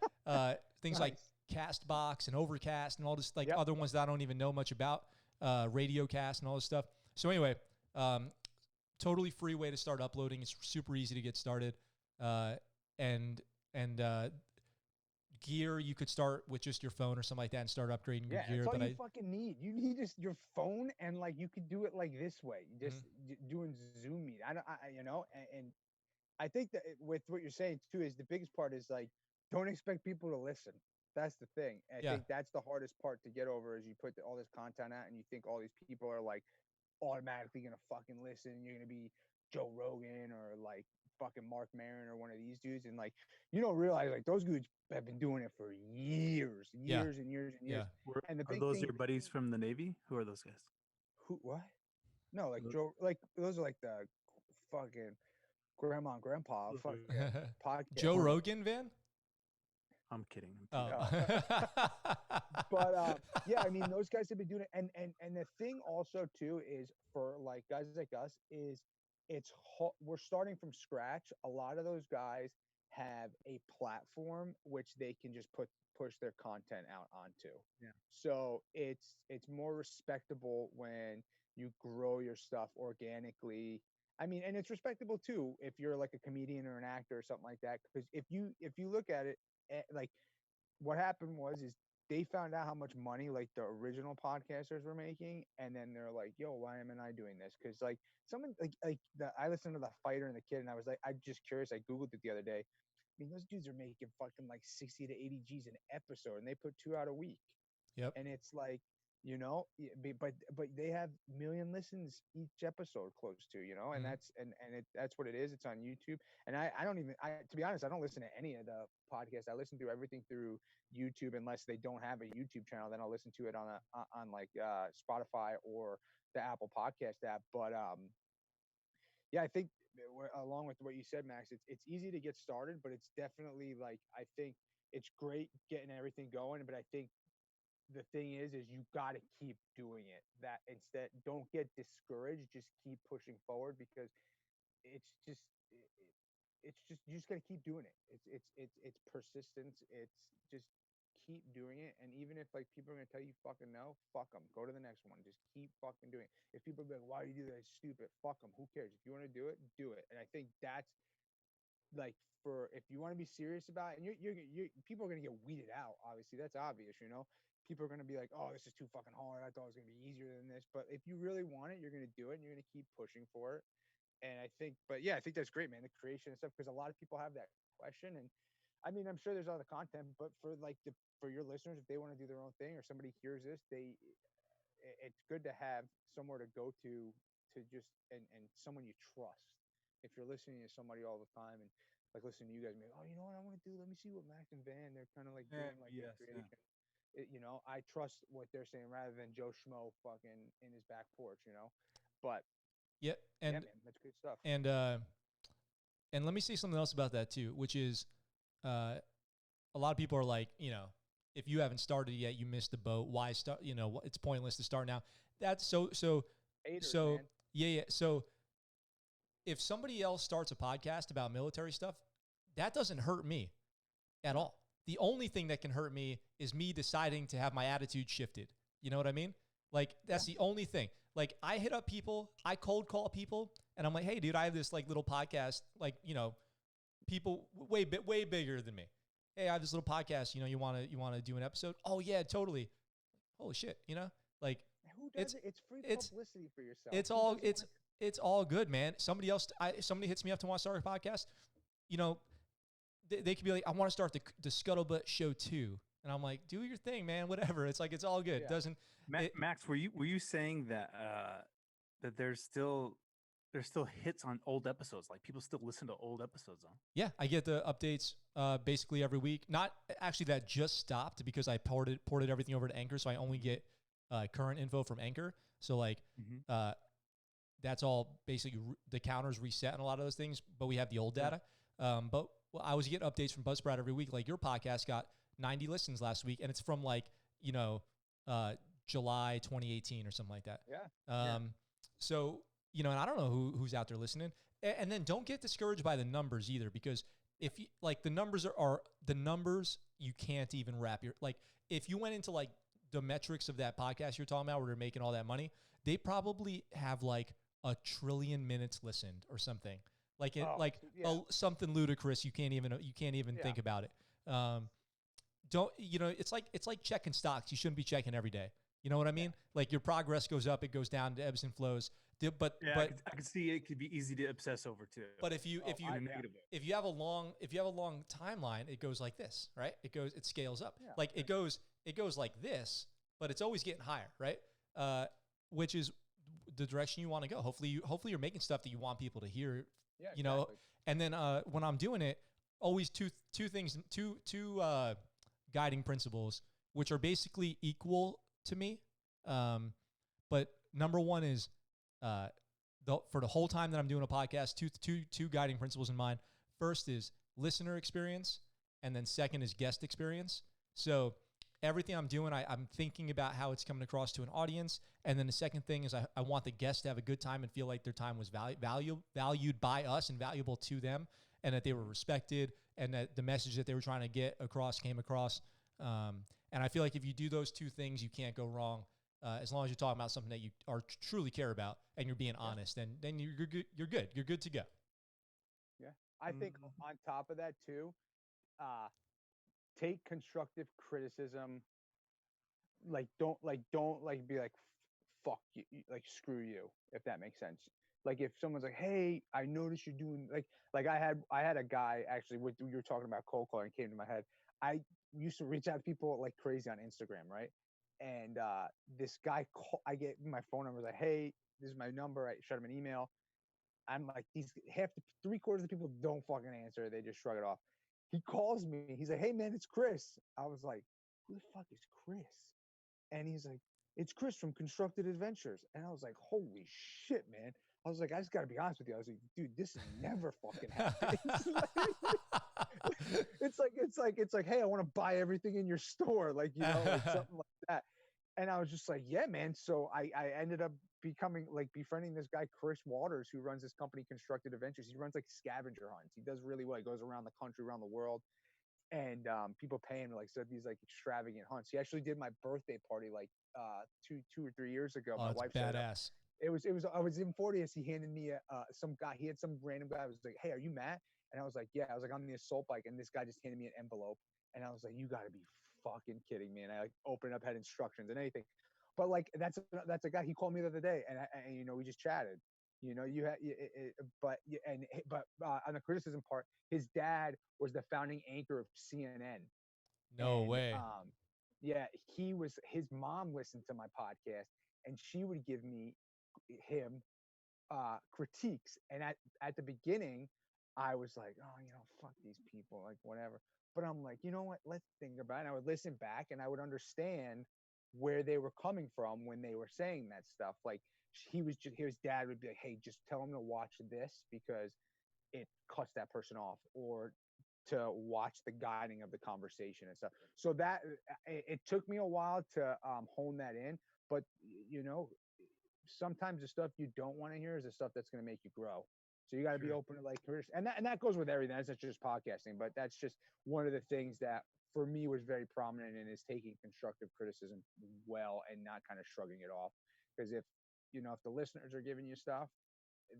Things Nice. like Castbox and Overcast and all this other ones that I don't even know much about. Radiocast and all this stuff. So anyway, totally free way to start uploading. It's super easy to get started. And gear, you could start with just your phone or something like that and start upgrading your gear. That's all you fucking need. You need just your phone, and you could do it this way. Just doing Zoom meet. And I think that with what you're saying too is the biggest part is don't expect people to listen. That's the thing. I think that's the hardest part to get over is you put all this content out and you think all these people are automatically gonna fucking listen. You're gonna be Joe Rogan or fucking Mark Maron or one of these dudes, and you don't realize those dudes have been doing it for years and years and years. And are those your buddies from the Navy? Who are those guys? Who? What? No, Joe. Those are the fucking grandma and grandpa fucking podcast. Joe Rogan, Van? I'm kidding. But yeah, I mean, those guys have been doing it, and the thing also too is for guys like us is we're starting from scratch. A lot of those guys have a platform which they can just push their content out onto. Yeah. So it's more respectable when you grow your stuff organically. I mean, and it's respectable too if you're a comedian or an actor or something like that. Because if you look at it, what happened is they found out how much money the original podcasters were making, and then they're like, yo, why am I doing this? Because someone I listened to The Fighter and The Kid, and I was I'm just curious. I googled it the other day. I mean, those dudes are making fucking 60 to 80 G's an episode, and they put 2 out a week. Yep. And it's you know. But they have million listens each episode close to, you know, and Mhm. that's what it is. It's on YouTube, and I don't even, to be honest, I don't listen to any of the podcasts. I listen to everything through YouTube unless they don't have a YouTube channel. Then I'll listen to it on like Spotify or the Apple Podcast app. But yeah, I think along with what you said, Max, it's easy to get started, but it's definitely like, I think it's great getting everything going, but I think the thing is you got to keep doing it. That instead, don't get discouraged. Just keep pushing forward, because it's just it's just, you just got to keep doing it. It's persistence. It's just keep doing it. And even if like people are gonna tell you fucking no, fuck them. Go to the next one. Just keep fucking doing it. If people be like, why do you do that? It's stupid. Fuck them. Who cares? If you want to do it, do it. And I think that's like, for if you want to be serious about it, and you're people are gonna get weeded out. Obviously, that's obvious. You know, people are gonna be like, oh, this is too fucking hard. I thought it was gonna be easier than this. But if you really want it, you're gonna do it, and you're gonna keep pushing for it. And I think, but yeah, I think that's great, man. The creation and stuff, because a lot of people have that question. And I mean, I'm sure there's other content, but for like for your listeners, if they want to do their own thing, or somebody hears this, it's good to have somewhere to go to just, and someone you trust. If you're listening to somebody all the time, and like listening to you guys, maybe, oh, you know what I want to do? Let me see what Max and Van, they're kind of like doing, like their creation. You know, I trust what they're saying rather than Joe Schmo fucking in his back porch, you know. But Yeah, yeah, and man, that's good stuff. and let me say something else about that too, which is, a lot of people are like, you know, if you haven't started yet, you missed the boat. Why start? You know, it's pointless to start now. That's Haters, so man. yeah. So if somebody else starts a podcast about military stuff, that doesn't hurt me at all. The only thing that can hurt me is me deciding to have my attitude shifted. You know what I mean? Like, that's the only thing. Like, I hit up people, I cold call people, and I'm like, hey, dude, I have this like little podcast, like, you know, people way bigger than me. Hey, I have this little podcast. You know, you want to do an episode? Oh yeah, totally. Holy shit, you know, like, Who does it? It's free it's- publicity for yourself. it's Who all doesn't it's wanna- it's all good, man. Somebody hits me up to want to start a podcast. You know, they could be like, I want to start the ScuttleButt Show too, and I'm like, do your thing, man. Whatever. It's like, it's all good. Yeah. Doesn't it- Max, were you saying that that there's still hits on old episodes? Like people still listen to old episodes, huh? Yeah, I get the updates basically every week. Not actually, that just stopped because I ported everything over to Anchor, so I only get current info from Anchor. So like, that's all basically the counters reset and a lot of those things, but we have the old data. But I was getting updates from Buzzsprout every week. Like, your podcast got 90 listens last week, and it's from like, you know, July 2018 or something like that. Yeah. So, you know, and I don't know who's out there listening. And then don't get discouraged by the numbers either, because if you like, the numbers are the numbers, you can't even wrap your, like, if you went into like the metrics of that podcast you're talking about where they're making all that money, they probably have like 1 trillion minutes listened or something. Like it, something ludicrous. You can't even think about it. Don't, you know, it's like checking stocks. You shouldn't be checking every day. You know what I mean? Like, your progress goes up, it goes down, it ebbs and flows. But I could see it could be easy to obsess over too. But if you have a long timeline, it goes like this, right? It scales up. Yeah. Like it goes like this, but it's always getting higher, right? Which is the direction you want to go. Hopefully you're making stuff that you want people to hear. Yeah, you know. And then when I'm doing it, always two guiding principles, which are basically equal to me. But number one is, for the whole time that I'm doing a podcast, two guiding principles in mind. First is listener experience, and then second is guest experience. So everything I'm doing, I'm thinking about how it's coming across to an audience. And then the second thing is I want the guests to have a good time and feel like their time was valued by us and valuable to them, and that they were respected, and that the message that they were trying to get across came across. And I feel like if you do those two things, you can't go wrong. As long as you're talking about something that you truly care about and you're being honest, then you're good. You're good to go. Yeah. I think on top of that too, take constructive criticism. Like, don't be like, fuck you, like, screw you, if that makes sense. Like, if someone's like, hey, I noticed you're doing like I had a guy, actually, what you were talking about cold calling came to my head. I used to reach out to people like crazy on Instagram, right? and this guy I get my phone number, like, hey, this is my number. I shot him an email. I'm like, these three-quarters of the people don't fucking answer. They just shrug it off. He calls me. He's like, hey man, it's Chris. I was like, who the fuck is Chris? And he's like, it's Chris from Constructed Adventures. And I was like, holy shit, man. I was like, I just got to be honest with you. I was like, dude, this is never fucking happening. It's like, hey, I want to buy everything in your store. Like, you know, like something like that. And I was just like, yeah, man. So I ended up befriending this guy, Chris Waters, who runs this company, Constructed Adventures. He runs like scavenger hunts. He does really well. He goes around the country, around the world. And people pay him like these like extravagant hunts. He actually did my birthday party like 2 or 3 years ago. Oh, my it's wife badass. I was in 40th. He handed me some guy. He had some random guy. I was like, hey, are you Matt? And I was like, yeah. I was like, on the assault bike. And this guy just handed me an envelope. And I was like, you got to be fucking kidding me. And I like opened up, had instructions and anything. But like that's a guy. He called me the other day, and you know, we just chatted. You know, but on the criticism part, his dad was the founding anchor of CNN. No way. Yeah, his mom listened to my podcast, and she would give him critiques. And at the beginning, I was like, oh, you know, fuck these people, like whatever. But I'm like, you know what? Let's think about it. And I would listen back, and I would understand where they were coming from when they were saying that stuff. Like his dad would be like, hey, just tell him to watch this because it cuts that person off, or to watch the guiding of the conversation and stuff. So that it took me a while to hone that in. But you know, sometimes the stuff you don't want to hear is the stuff that's going to make you grow. So you got to be open to like, and that goes with everything. That's not just podcasting, but that's just one of the things that for me was very prominent in is taking constructive criticism well and not kind of shrugging it off. Because if the listeners are giving you stuff,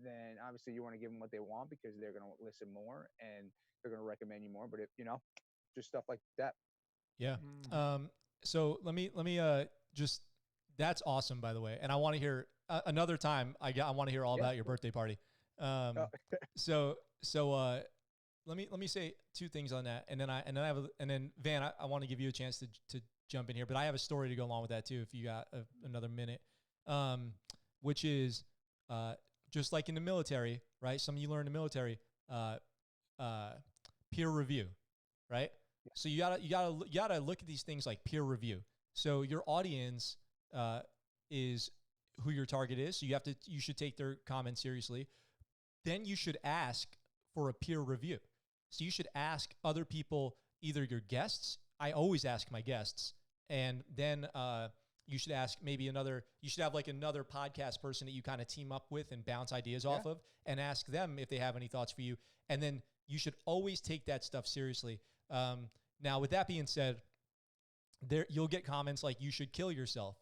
then obviously you want to give them what they want because they're going to listen more and they're going to recommend you more. But if just stuff like that. Yeah. So let me just, that's awesome, by the way. And I want to hear another time. I want to hear all about your birthday party. So let me say two things on that, and then Van, I want to give you a chance to jump in here, but I have a story to go along with that too, if you got another minute. Which is just like in the military, right? Something you learn in the military, peer review, right? Yeah. So you gotta look at these things like peer review. So your audience is who your target is. So you should take their comments seriously. Then you should ask for a peer review. So you should ask other people, either your guests. I always ask my guests, and then you should ask you should have like another podcast person that you kind of team up with and bounce ideas off of, and ask them if they have any thoughts for you. And then you should always take that stuff seriously. Now, with that being said, you'll get comments like you should kill yourself.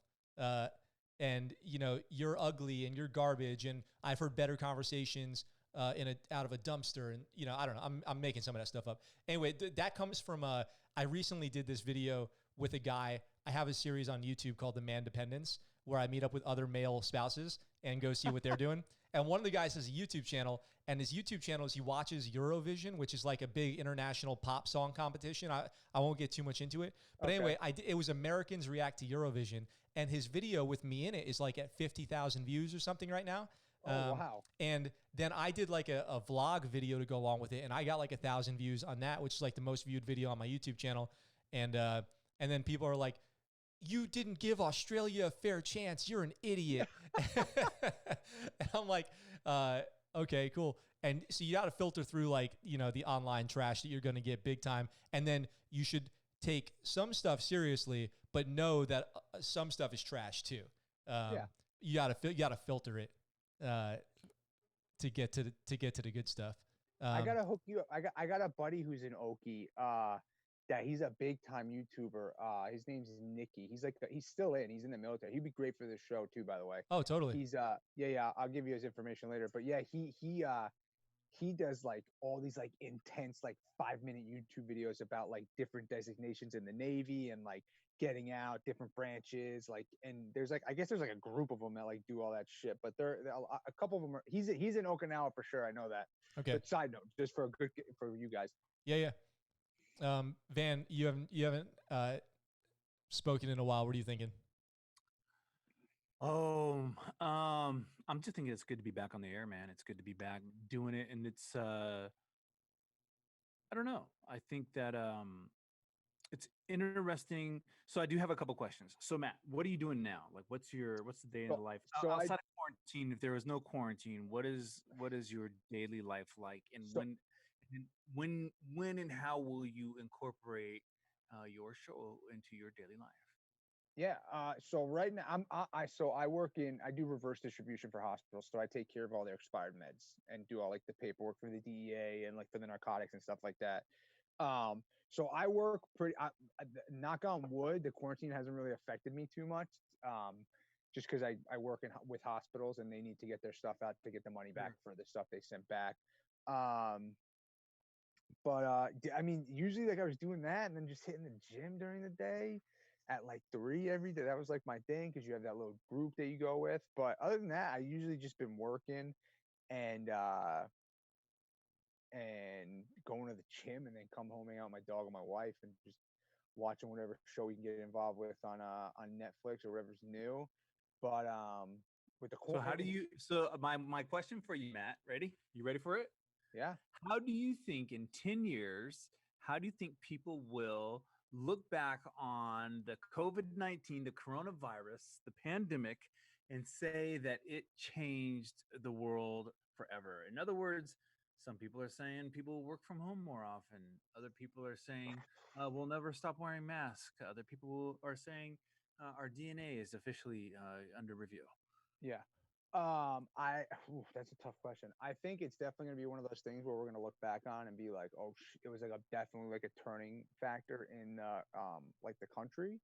And you're ugly and you're garbage. And I've heard better conversations out of a dumpster. And I don't know. I'm making some of that stuff up. Anyway, that comes from I recently did this video with a guy. I have a series on YouTube called The Man Dependence, where I meet up with other male spouses and go see what they're doing. And one of the guys has a YouTube channel, and his YouTube channel is he watches Eurovision, which is like a big international pop song competition. I won't get too much into it. But anyway, it was Americans React to Eurovision, and his video with me in it is like at 50,000 views or something right now. Oh, wow. And then I did like a vlog video to go along with it, and I got like 1,000 views on that, which is like the most viewed video on my YouTube channel. And then people are like, you didn't give Australia a fair chance. You're an idiot. And I'm like, okay, cool. And so you got to filter through like, the online trash that you're going to get big time. And then you should take some stuff seriously, but know that some stuff is trash too. You got to filter it to get to the good stuff. I got to hook you up. I got a buddy who's in Okie. Yeah, he's a big time YouTuber. His name's Nicky. He's still in. He's in the military. He'd be great for this show too, by the way. Oh, totally. He's yeah. I'll give you his information later. But yeah, he does like all these like intense like 5-minute YouTube videos about like different designations in the Navy and like getting out, different branches, like, and there's like, I guess there's like a group of them that like do all that shit. But they're a couple of them are. He's in Okinawa for sure. I know that. Okay. But side note, just for you guys. Yeah. Van, you haven't spoken in a while. What are you thinking? I'm just thinking it's good to be back on the air, man. It's good to be back doing it, and it's I don't know. I think that it's interesting. So I do have a couple questions. So Matt, what are you doing now? Like, what's the day in the life outside of quarantine? If there was no quarantine, what is your daily life like, and when and how will you incorporate your show into your daily life? Yeah. So right now I do reverse distribution for hospitals. So I take care of all their expired meds and do all like the paperwork for the DEA and like for the narcotics and stuff like that. So I work knock on wood, the quarantine hasn't really affected me too much. Just because I work with hospitals and they need to get their stuff out to get the money back for the stuff they sent back. I mean, usually like I was doing that and then just hitting the gym during the day at like 3 every day. That was like my thing because you have that little group that you go with. But other than that, I usually just been working and going to the gym and then come home, hang out with my dog and my wife and just watching whatever show we can get involved with on Netflix or whatever's new. But with the my question for you, Matt, ready? You ready for it? Yeah. How do you think in 10 years, how do you think people will look back on the COVID-19, the coronavirus, the pandemic, and say that it changed the world forever? In other words, some people are saying people work from home more often. Other people are saying we'll never stop wearing masks. Other people are saying our DNA is officially under review. Yeah. That's a tough question. I think it's definitely going to be one of those things where we're going to look back on and be like, oh, it was like definitely like a turning factor in like the country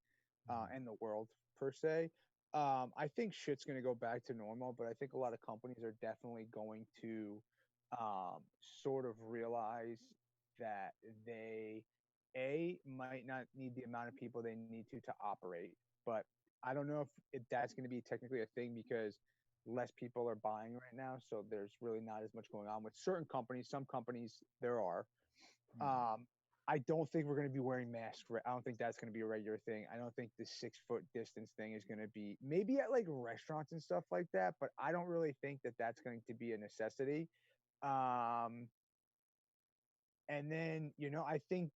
and the world per se. I think shit's going to go back to normal, but I think a lot of companies are definitely going to sort of realize that they might not need the amount of people they need to operate. But I don't know if that's going to be technically a thing because less people are buying right now, so there's really not as much going on with certain companies. Some companies there are. I don't think we're going to be wearing masks. I don't think that's going to be a regular thing. I don't think the 6-foot distance thing is going to be maybe at like restaurants and stuff like that, but I don't really think that that's going to be a necessity. And then I think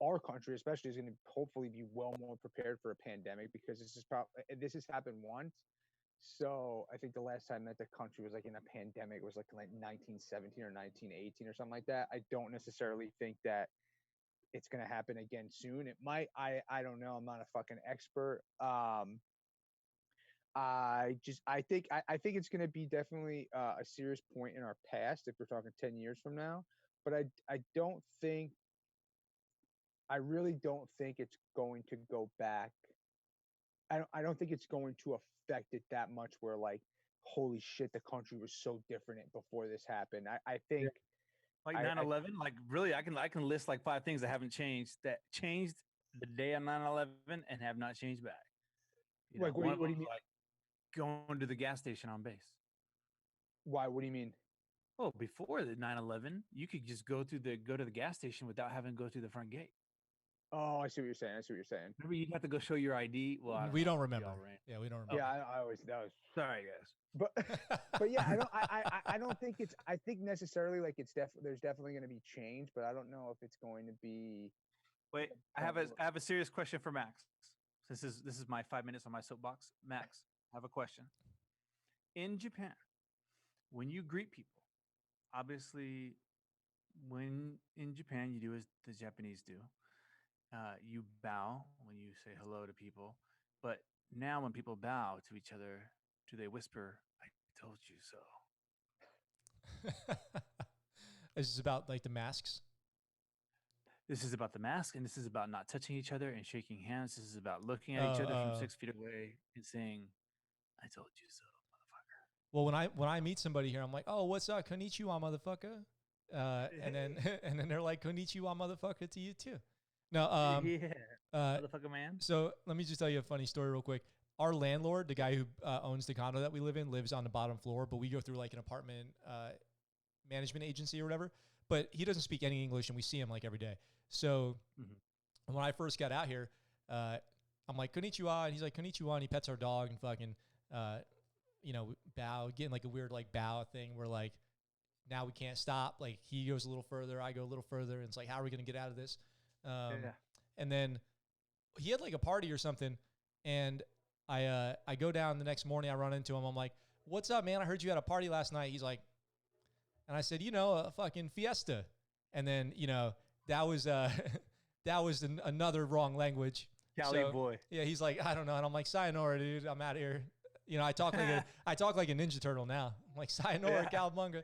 our country especially is going to hopefully be well more prepared for a pandemic because this has happened once. So I think the last time that the country was like in a pandemic was like 1917 or 1918 or something like that. I don't necessarily think that it's going to happen again soon. It might. I don't know. I'm not a fucking expert. I think it's going to be definitely a serious point in our past if we're talking 10 years from now. But I really don't think it's going to go back. I don't think it's going to affect it that much where like, holy shit, the country was so different before this happened. I think like 9/11, like really, I can list like 5 things that haven't changed that changed the day on 9/11 and have not changed back. Like, what do you mean? Like going to the gas station on base. Why? What do you mean? Oh, before the 9/11, you could just go to the gas station without having to go through the front gate. Oh, I see what you're saying. Remember, you'd have to go show your ID. Well, we don't remember. Yeah, we don't remember. Yeah, I always that was sorry, guys. But yeah, I don't think it's. I think necessarily like there's definitely going to be change, but I don't know if it's going to be. Wait, I have a serious question for Max. This is my 5 minutes on my soapbox. Max, I have a question. In Japan, when you greet people, obviously, when in Japan you do as the Japanese do. You bow when you say hello to people, but now when people bow to each other, do they whisper, "I told you so"? This is about like the masks. This is about the mask, and this is about not touching each other and shaking hands. This is about looking at each other from 6 feet away and saying, "I told you so, motherfucker." Well, when I meet somebody here, I'm like, "Oh, what's up, konnichiwa, motherfucker?" And then they're like, "Konnichiwa, motherfucker," to you too. No, motherfucker, man. So let me just tell you a funny story real quick. Our landlord, the guy who owns the condo that we live in, lives on the bottom floor, but we go through like an apartment management agency or whatever. But he doesn't speak any English, and we see him like every day. So when I first got out here, I'm like, konnichiwa. And he's like, konnichiwa. And he pets our dog and fucking, bow, getting like a weird like bow thing where like, now we can't stop. Like he goes a little further, I go a little further. And it's like, how are we going to get out of this? And then he had like a party or something. And I go down the next morning, I run into him. I'm like, what's up, man? I heard you had a party last night. He's like, and I said, a fucking fiesta. And then, that was another wrong language. Cali boy. Yeah, he's like, I don't know. And I'm like, sayonara, dude. I'm out here. I talk like a Ninja Turtle now. I'm like, sayonara, cowabunga.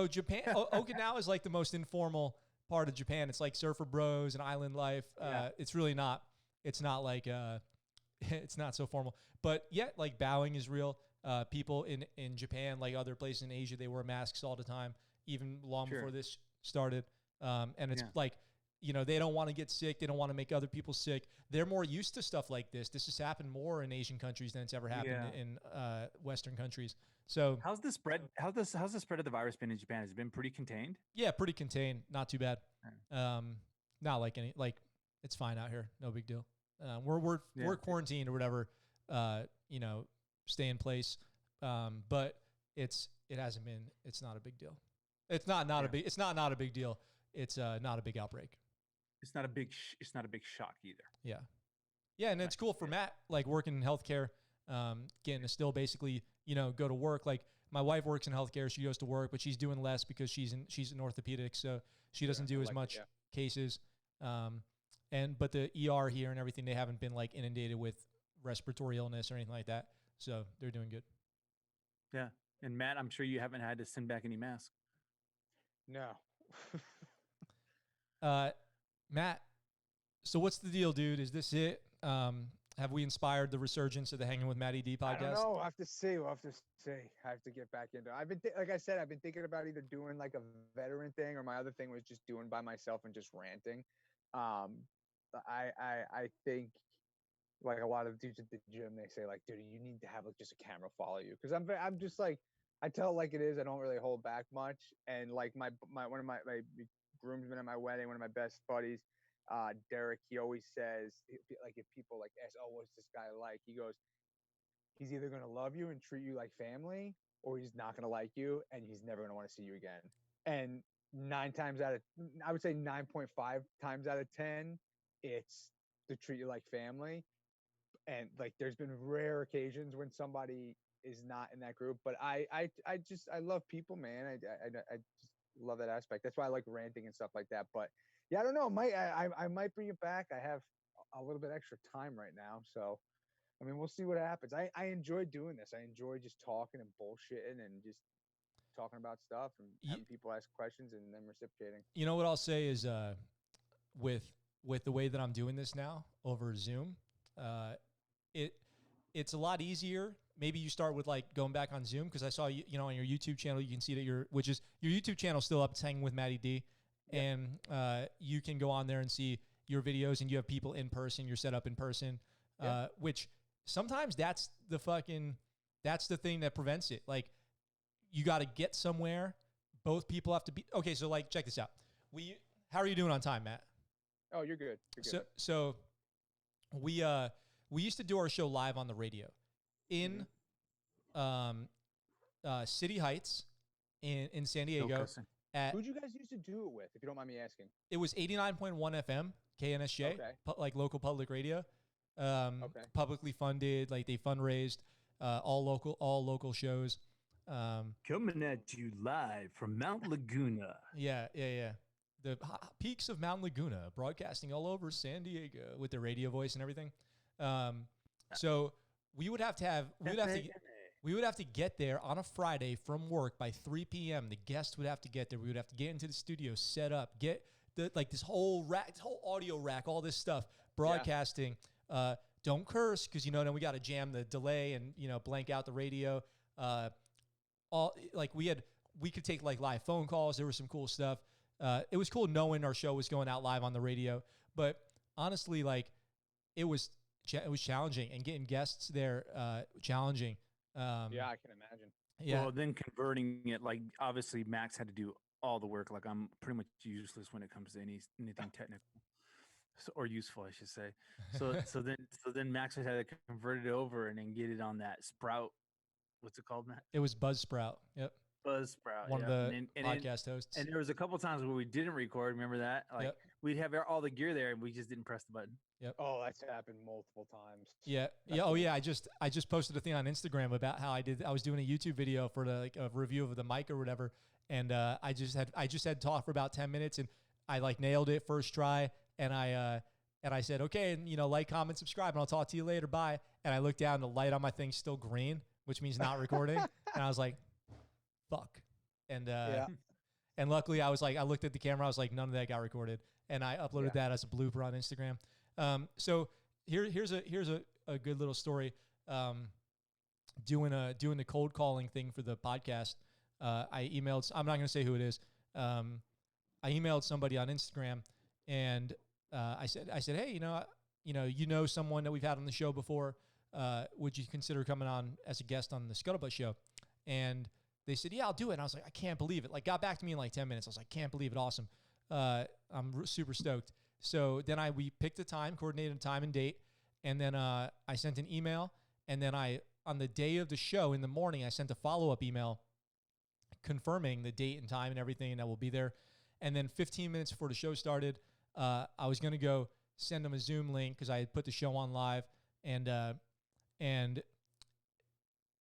Japan, Okinawa is like the most informal part of Japan. It's like surfer bros and island life. It's really not. It's not like it's not so formal. But yet, like bowing is real. People in Japan, like other places in Asia, they wear masks all the time, even long before this started. And it's like, they don't want to get sick. They don't want to make other people sick. They're more used to stuff like this. This has happened more in Asian countries than it's ever happened in Western countries. So how's the spread? How's the spread of the virus been in Japan? Has it been pretty contained? Yeah, pretty contained. Not too bad. Not like it's fine out here. No big deal. We're quarantined or whatever. Stay in place. But it's not a big deal. It's not a big deal. It's not a big outbreak. It's not a big shock either. Yeah. Yeah. And it's cool for Matt, like working in healthcare, getting to still basically, go to work. Like my wife works in healthcare. She goes to work, but she's doing less because she's in orthopedics. So she doesn't do as much cases. But the ER here and everything, they haven't been like inundated with respiratory illness or anything like that. So they're doing good. Yeah. And Matt, I'm sure you haven't had to send back any masks. No. Matt, so what's the deal, dude? Is this it? Have we inspired the resurgence of the Hangin with Matty D podcast? I don't know. We'll have to see. I have to get back into it. Like I said, I've been thinking about either doing like a veteran thing, or my other thing was just doing by myself and just ranting. I think like a lot of dudes at the gym, they say like, dude, you need to have like just a camera follow you. Cause I'm just like, I tell it like it is. I don't really hold back much. And like one of my groomsmen at my wedding, one of my best buddies, Derek, he always says, like, if people like ask, oh, what's this guy like? He goes, he's either going to love you and treat you like family, or he's not going to like you and he's never going to want to see you again. And 9.5 times out of 10, it's to treat you like family. And like, there's been rare occasions when somebody is not in that group, but I love people, man. I just love that aspect. That's why I like ranting and stuff like that. But yeah, I don't know. I might bring it back. I have a little bit extra time right now, so I mean, we'll see what happens. I enjoy doing this. I enjoy just talking and bullshitting and just talking about stuff and having people ask questions and then reciprocating. You know what I'll say is, with the way that I'm doing this now over Zoom, it's a lot easier. Maybe you start with like going back on Zoom, because I saw you on your YouTube channel, you can see that your YouTube channel still up. It's Hanging with Matty D, and you can go on there and see your videos, and you have people in person. You're set up in person, which sometimes that's the thing that prevents it. Like, you got to get somewhere. Both people have to be okay. So like, check this out. How are you doing on time, Matt? Oh, you're good. So we used to do our show live on the radio in City Heights in San Diego. Who'd you guys used to do it with, if you don't mind me asking? It was 89.1 FM, KNSJ, like local public radio, publicly funded. Like, they fundraised, all local shows. Coming at you live from Mount Laguna. Yeah. The peaks of Mount Laguna, broadcasting all over San Diego with their radio voice and everything. So we would have to get there on a Friday from work by 3 p.m. The guest would have to get there. We would have to get into the studio, set up, get this whole audio rack, all this stuff, broadcasting. Don't curse, because then we got to jam the delay and blank out the radio. We could take like live phone calls. There was some cool stuff. It was cool knowing our show was going out live on the radio, but honestly, like, it was challenging, and getting guests there, challenging. I can imagine. Yeah. Well, then converting it, like, obviously Max had to do all the work. Like, I'm pretty much useless when it comes to anything technical. or useful, I should say. So then Max had to convert it over and then get it on that Sprout. What's it called, Matt? It was Buzzsprout. Yep. Buzzsprout. One yeah. of the and podcast hosts. And there was a couple times where we didn't record. Remember that? Like Yep. we'd have all the gear there and we just didn't press the button. Yep. Oh, that's happened multiple times. Yeah. Yeah. Oh yeah. I just posted a thing on Instagram about how I was doing a YouTube video for a review of the mic or whatever. And I just had talk for about 10 minutes and I like nailed it first try. And I said, okay, and like, comment, subscribe, and I'll talk to you later. Bye. And I looked down, the light on my thing's still green, which means not recording. And I was like, fuck. And and luckily I looked at the camera, I was like, none of that got recorded. And I uploaded that as a blooper on Instagram. So here's a good little story. Doing the cold calling thing for the podcast. I emailed, I'm not going to say who it is. I emailed somebody on Instagram and I said, hey, someone that we've had on the show before. Would you consider coming on as a guest on the ScuttleButt Show? And they said, yeah, I'll do it. And I was like, I can't believe it. Like, got back to me in like 10 minutes. I was like, can't believe it. Awesome. I'm super stoked. So then we picked a time, coordinated a time and date. And then I sent an email. And then on the day of the show in the morning, I sent a follow-up email confirming the date and time and everything, and that we'll be there. And then 15 minutes before the show started, I was going to go send them a Zoom link because I had put the show on live. And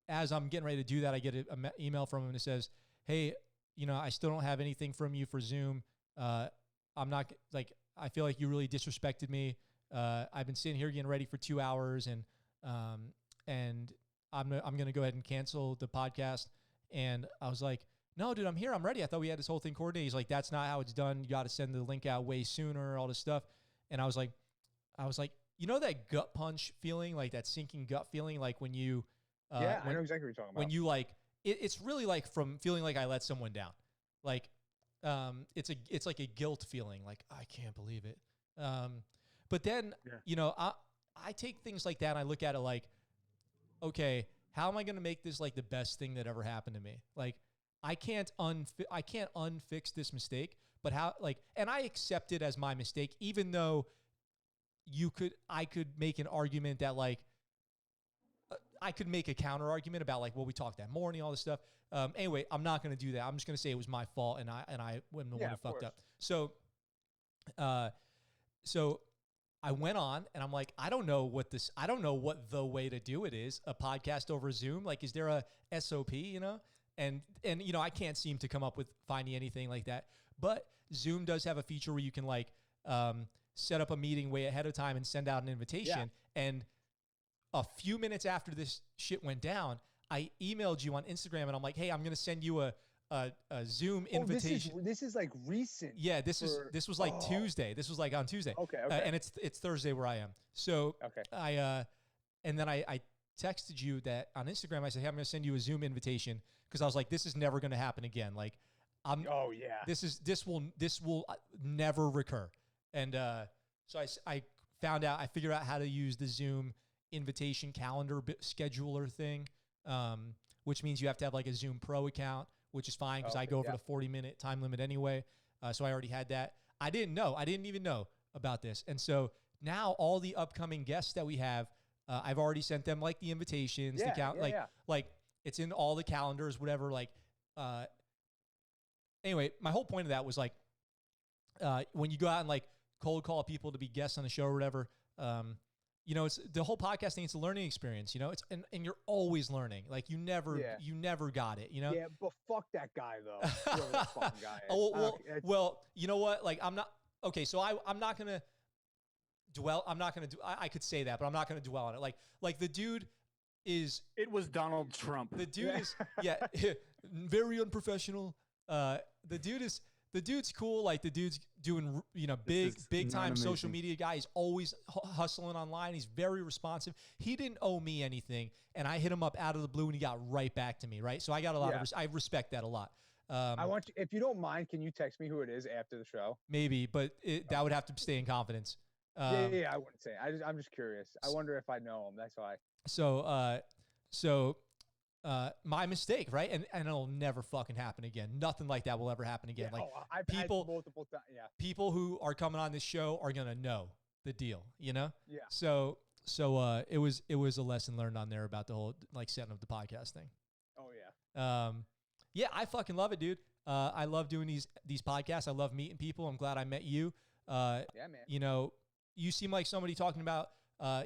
as I'm getting ready to do that, I get an email from him that says, hey, I still don't have anything from you for Zoom. I'm not I feel like you really disrespected me. I've been sitting here getting ready for 2 hours and I'm going to go ahead and cancel the podcast. And I was like, no, dude, I'm here. I'm ready. I thought we had this whole thing coordinated. He's like, that's not how it's done. You got to send the link out way sooner, all this stuff. And I was like, that gut punch feeling, like that sinking gut feeling, like when you, I know exactly what you're talking about. When you it's really like from feeling like I let someone down. Like, it's like a guilt feeling. Like, I can't believe it. But then, I take things like that and I look at it like, okay, how am I going to make this like the best thing that ever happened to me? Like, I can't unfix this mistake, but and I accept it as my mistake, even though I could make an argument that I could make a counter argument about we talked that morning, all this stuff. Anyway, I'm not going to do that. I'm just going to say it was my fault and I wasn't the one who fucked up. So I went on and I'm like, I don't know what the way to do it is, a podcast over Zoom. Like, is there a SOP, And I can't seem to come up with finding anything like that. But Zoom does have a feature where you can set up a meeting way ahead of time and send out an invitation. Yeah. And a few minutes after this shit went down, I emailed you on Instagram and I'm like, hey, I'm going to send you a Zoom invitation. This is like recent. Yeah, this was like Tuesday. This was like on Tuesday. Okay. And it's Thursday where I am. So I texted you that on Instagram. I said, hey, I'm going to send you a Zoom invitation because I was like, this is never going to happen again. Like, this will never recur. And so I figured out how to use the Zoom invitation calendar scheduler thing, which means you have to have like a Zoom Pro account, which is fine because I go over the 40-minute time limit anyway. So I already had that. I didn't even know about this. And so now all the upcoming guests that we have, I've already sent them like the invitations, like it's in all the calendars, whatever. Anyway, my whole point of that was when you go out and like cold call people to be guests on the show or whatever, it's the whole podcast thing. It's a learning experience, it's, and you're always learning. Like you never got it, Yeah, but fuck that guy though. Whoever that fucking guy is. Well, you know what? Like I'm not, okay. So I'm not going to dwell. I could say that, but I'm not going to dwell on it. Like the dude is. It was Donald Trump. The dude is, very unprofessional. The dude's cool. Like the dude's doing, big time social media guy. He's always hustling online. He's very responsive. He didn't owe me anything, and I hit him up out of the blue, and he got right back to me. Right, so I got a lot of. I respect that a lot. I want you, if you don't mind, can you text me who it is after the show? Maybe, but that would have to stay in confidence. I wouldn't say. I'm just curious. I wonder if I know him. That's why. So my mistake, right? And it'll never fucking happen again. Nothing like that will ever happen again. I've had multiple times. Yeah. People who are coming on this show are gonna know the deal, you know? Yeah. So it was a lesson learned on there about the whole like setting up the podcast thing. Oh yeah. Yeah, I fucking love it, dude. I love doing these podcasts. I love meeting people. I'm glad I met you. Yeah, man. You know, you seem like somebody talking about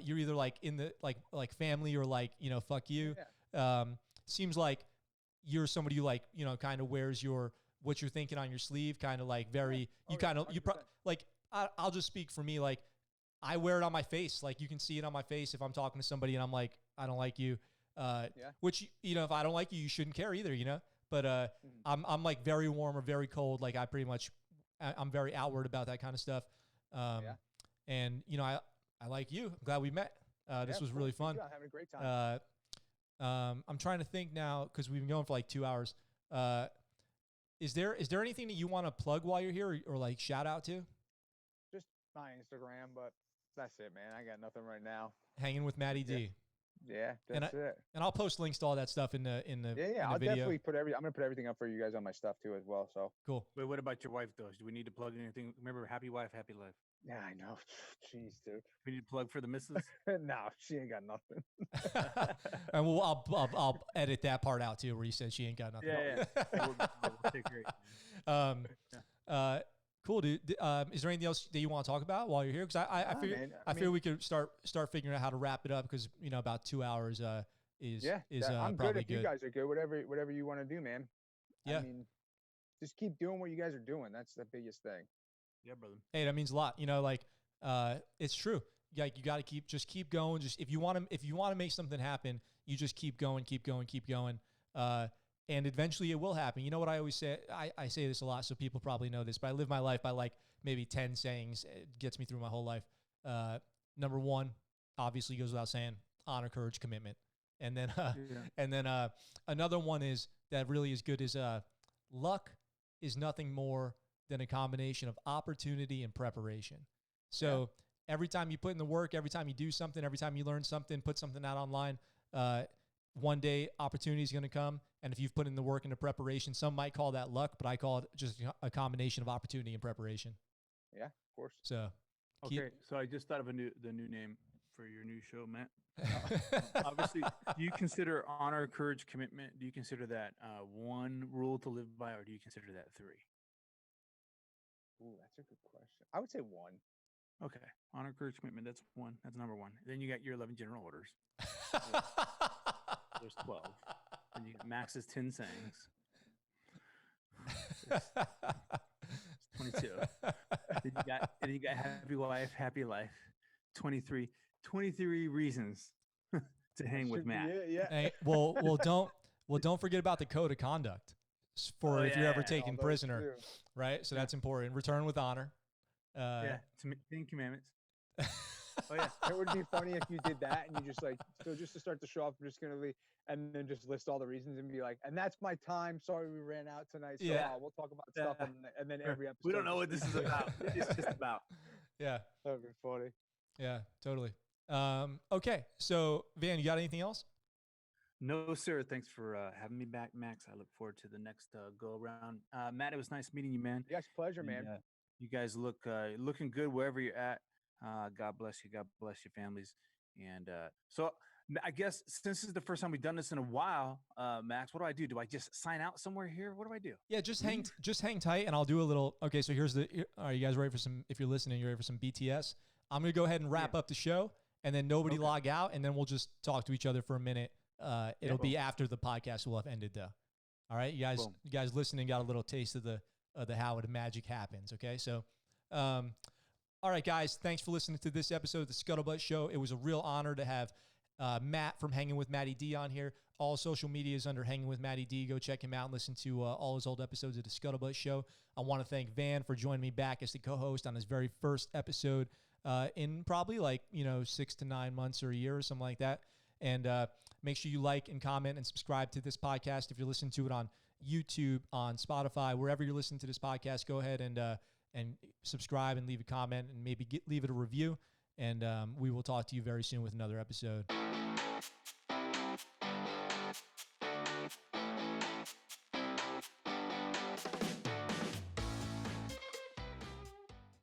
you're either like in the like family or like, you know, fuck you. Yeah. Seems like you're somebody who like, you know, kind of wears what you're thinking on your sleeve, kind of like very, Oh, you yeah, kind of, you 100%. like, I'll just speak for me. Like I wear it on my face. Like you can see it on my face if I'm talking to somebody and I'm like, I don't like you. Which, you know, if I don't like you, you shouldn't care either, you know? But I'm like very warm or very cold. Like I'm very outward about that kind of stuff. And you know, I like you. I'm glad we met. This was really fun. I'm having a great time. I'm trying to think now because we've been going for like 2 hours. Is there anything that you want to plug while you're here or like shout out to? Just my Instagram, but that's it, man. I got nothing right now. Hanging with Matty D. Yeah, that's it. And I'll post links to all that stuff in the I'll video. definitely I'm gonna put everything up for you guys on my stuff too as well. So Cool. Wait, what about your wife though? Do we need to plug anything? Remember, happy wife, happy life. yeah, I know. Jeez, dude. We need to plug for the missus. No, she ain't got nothing. And I'll edit that part out too, where you said she ain't got nothing. Yeah. We'll take care of you. Cool, dude. Is there anything else that you want to talk about while you're here? Because I figure we could start figuring out how to wrap it up because you know about 2 hours is I'm probably good if you guys are good. Whatever you want to do, man. Yeah. I mean, just keep doing what you guys are doing. That's the biggest thing. Yeah, brother. Hey, that means a lot. You know, like it's true. Like you got to keep going. Just if you want to make something happen, you just keep going. And eventually it will happen. You know what I always say? I say this a lot, so people probably know this, but I live my life by like maybe 10 sayings. It gets me through my whole life. Number one, obviously goes without saying, honor, courage, commitment. And then another one is that really is good is luck is nothing more than a combination of opportunity and preparation. So every time you put in the work, every time you do something, every time you learn something, put something out online, one day opportunity is going to come. And if you've put in the work into preparation, some might call that luck, but I call it just a combination of opportunity and preparation. Yeah, of course. So, Okay, so I just thought of the new name for your new show, Matt. Obviously, do you consider honor, courage, commitment? Do you consider that one rule to live by, or do you consider that three? Ooh, that's a good question. I would say one. Okay, honor, courage, commitment. That's one. That's number one. Then you got your 11 general orders. There's 12. And you got Max's 10 sayings. There's 22. Then you got happy wife, happy life. 23 reasons to hang with Matt. Yeah. Hey, well, don't forget about the code of conduct for if you're ever taken prisoner, right? So that's important. Return with honor. 10 commandments. Oh yeah, it would be funny if you did that and you just like, so just to start the show off, I'm just gonna leave and then just list all the reasons and be like, and that's my time. Sorry we ran out tonight. So we'll talk about stuff and then every episode. We don't know what this is about. It's just about. Yeah, that'd be funny. Yeah, totally. Okay, so Van, you got anything else? No, sir. Thanks for having me back, Max. I look forward to the next go around. Matt, it was nice meeting you, man. Yes, pleasure, man. You guys looking good wherever you're at. God bless you. God bless your families. And so I guess since this is the first time we've done this in a while, Max, what do? Do I just sign out somewhere here? What do I do? Yeah, just hang tight, and I'll do a little. Okay, so are you guys ready for some? If you're listening, you're ready for some BTS. I'm gonna go ahead and wrap up the show, and then nobody log out, and then we'll just talk to each other for a minute. It'll be after the podcast will have ended, though. All right, you guys listening got a little taste of the how the magic happens. Okay, so. All right, guys, thanks for listening to this episode of the ScuttleButt Show. It was a real honor to have Matt from Hangin with Matty D on here. All social media is under Hangin with Matty D. Go check him out and listen to all his old episodes of the ScuttleButt Show. I want to thank Van for joining me back as the co-host on his very first episode in probably 6 to 9 months or a year or something like that. And make sure you like and comment and subscribe to this podcast. If you're listening to it on YouTube, on Spotify, wherever you're listening to this podcast, go ahead and subscribe and leave a comment and maybe leave it a review. And we will talk to you very soon with another episode.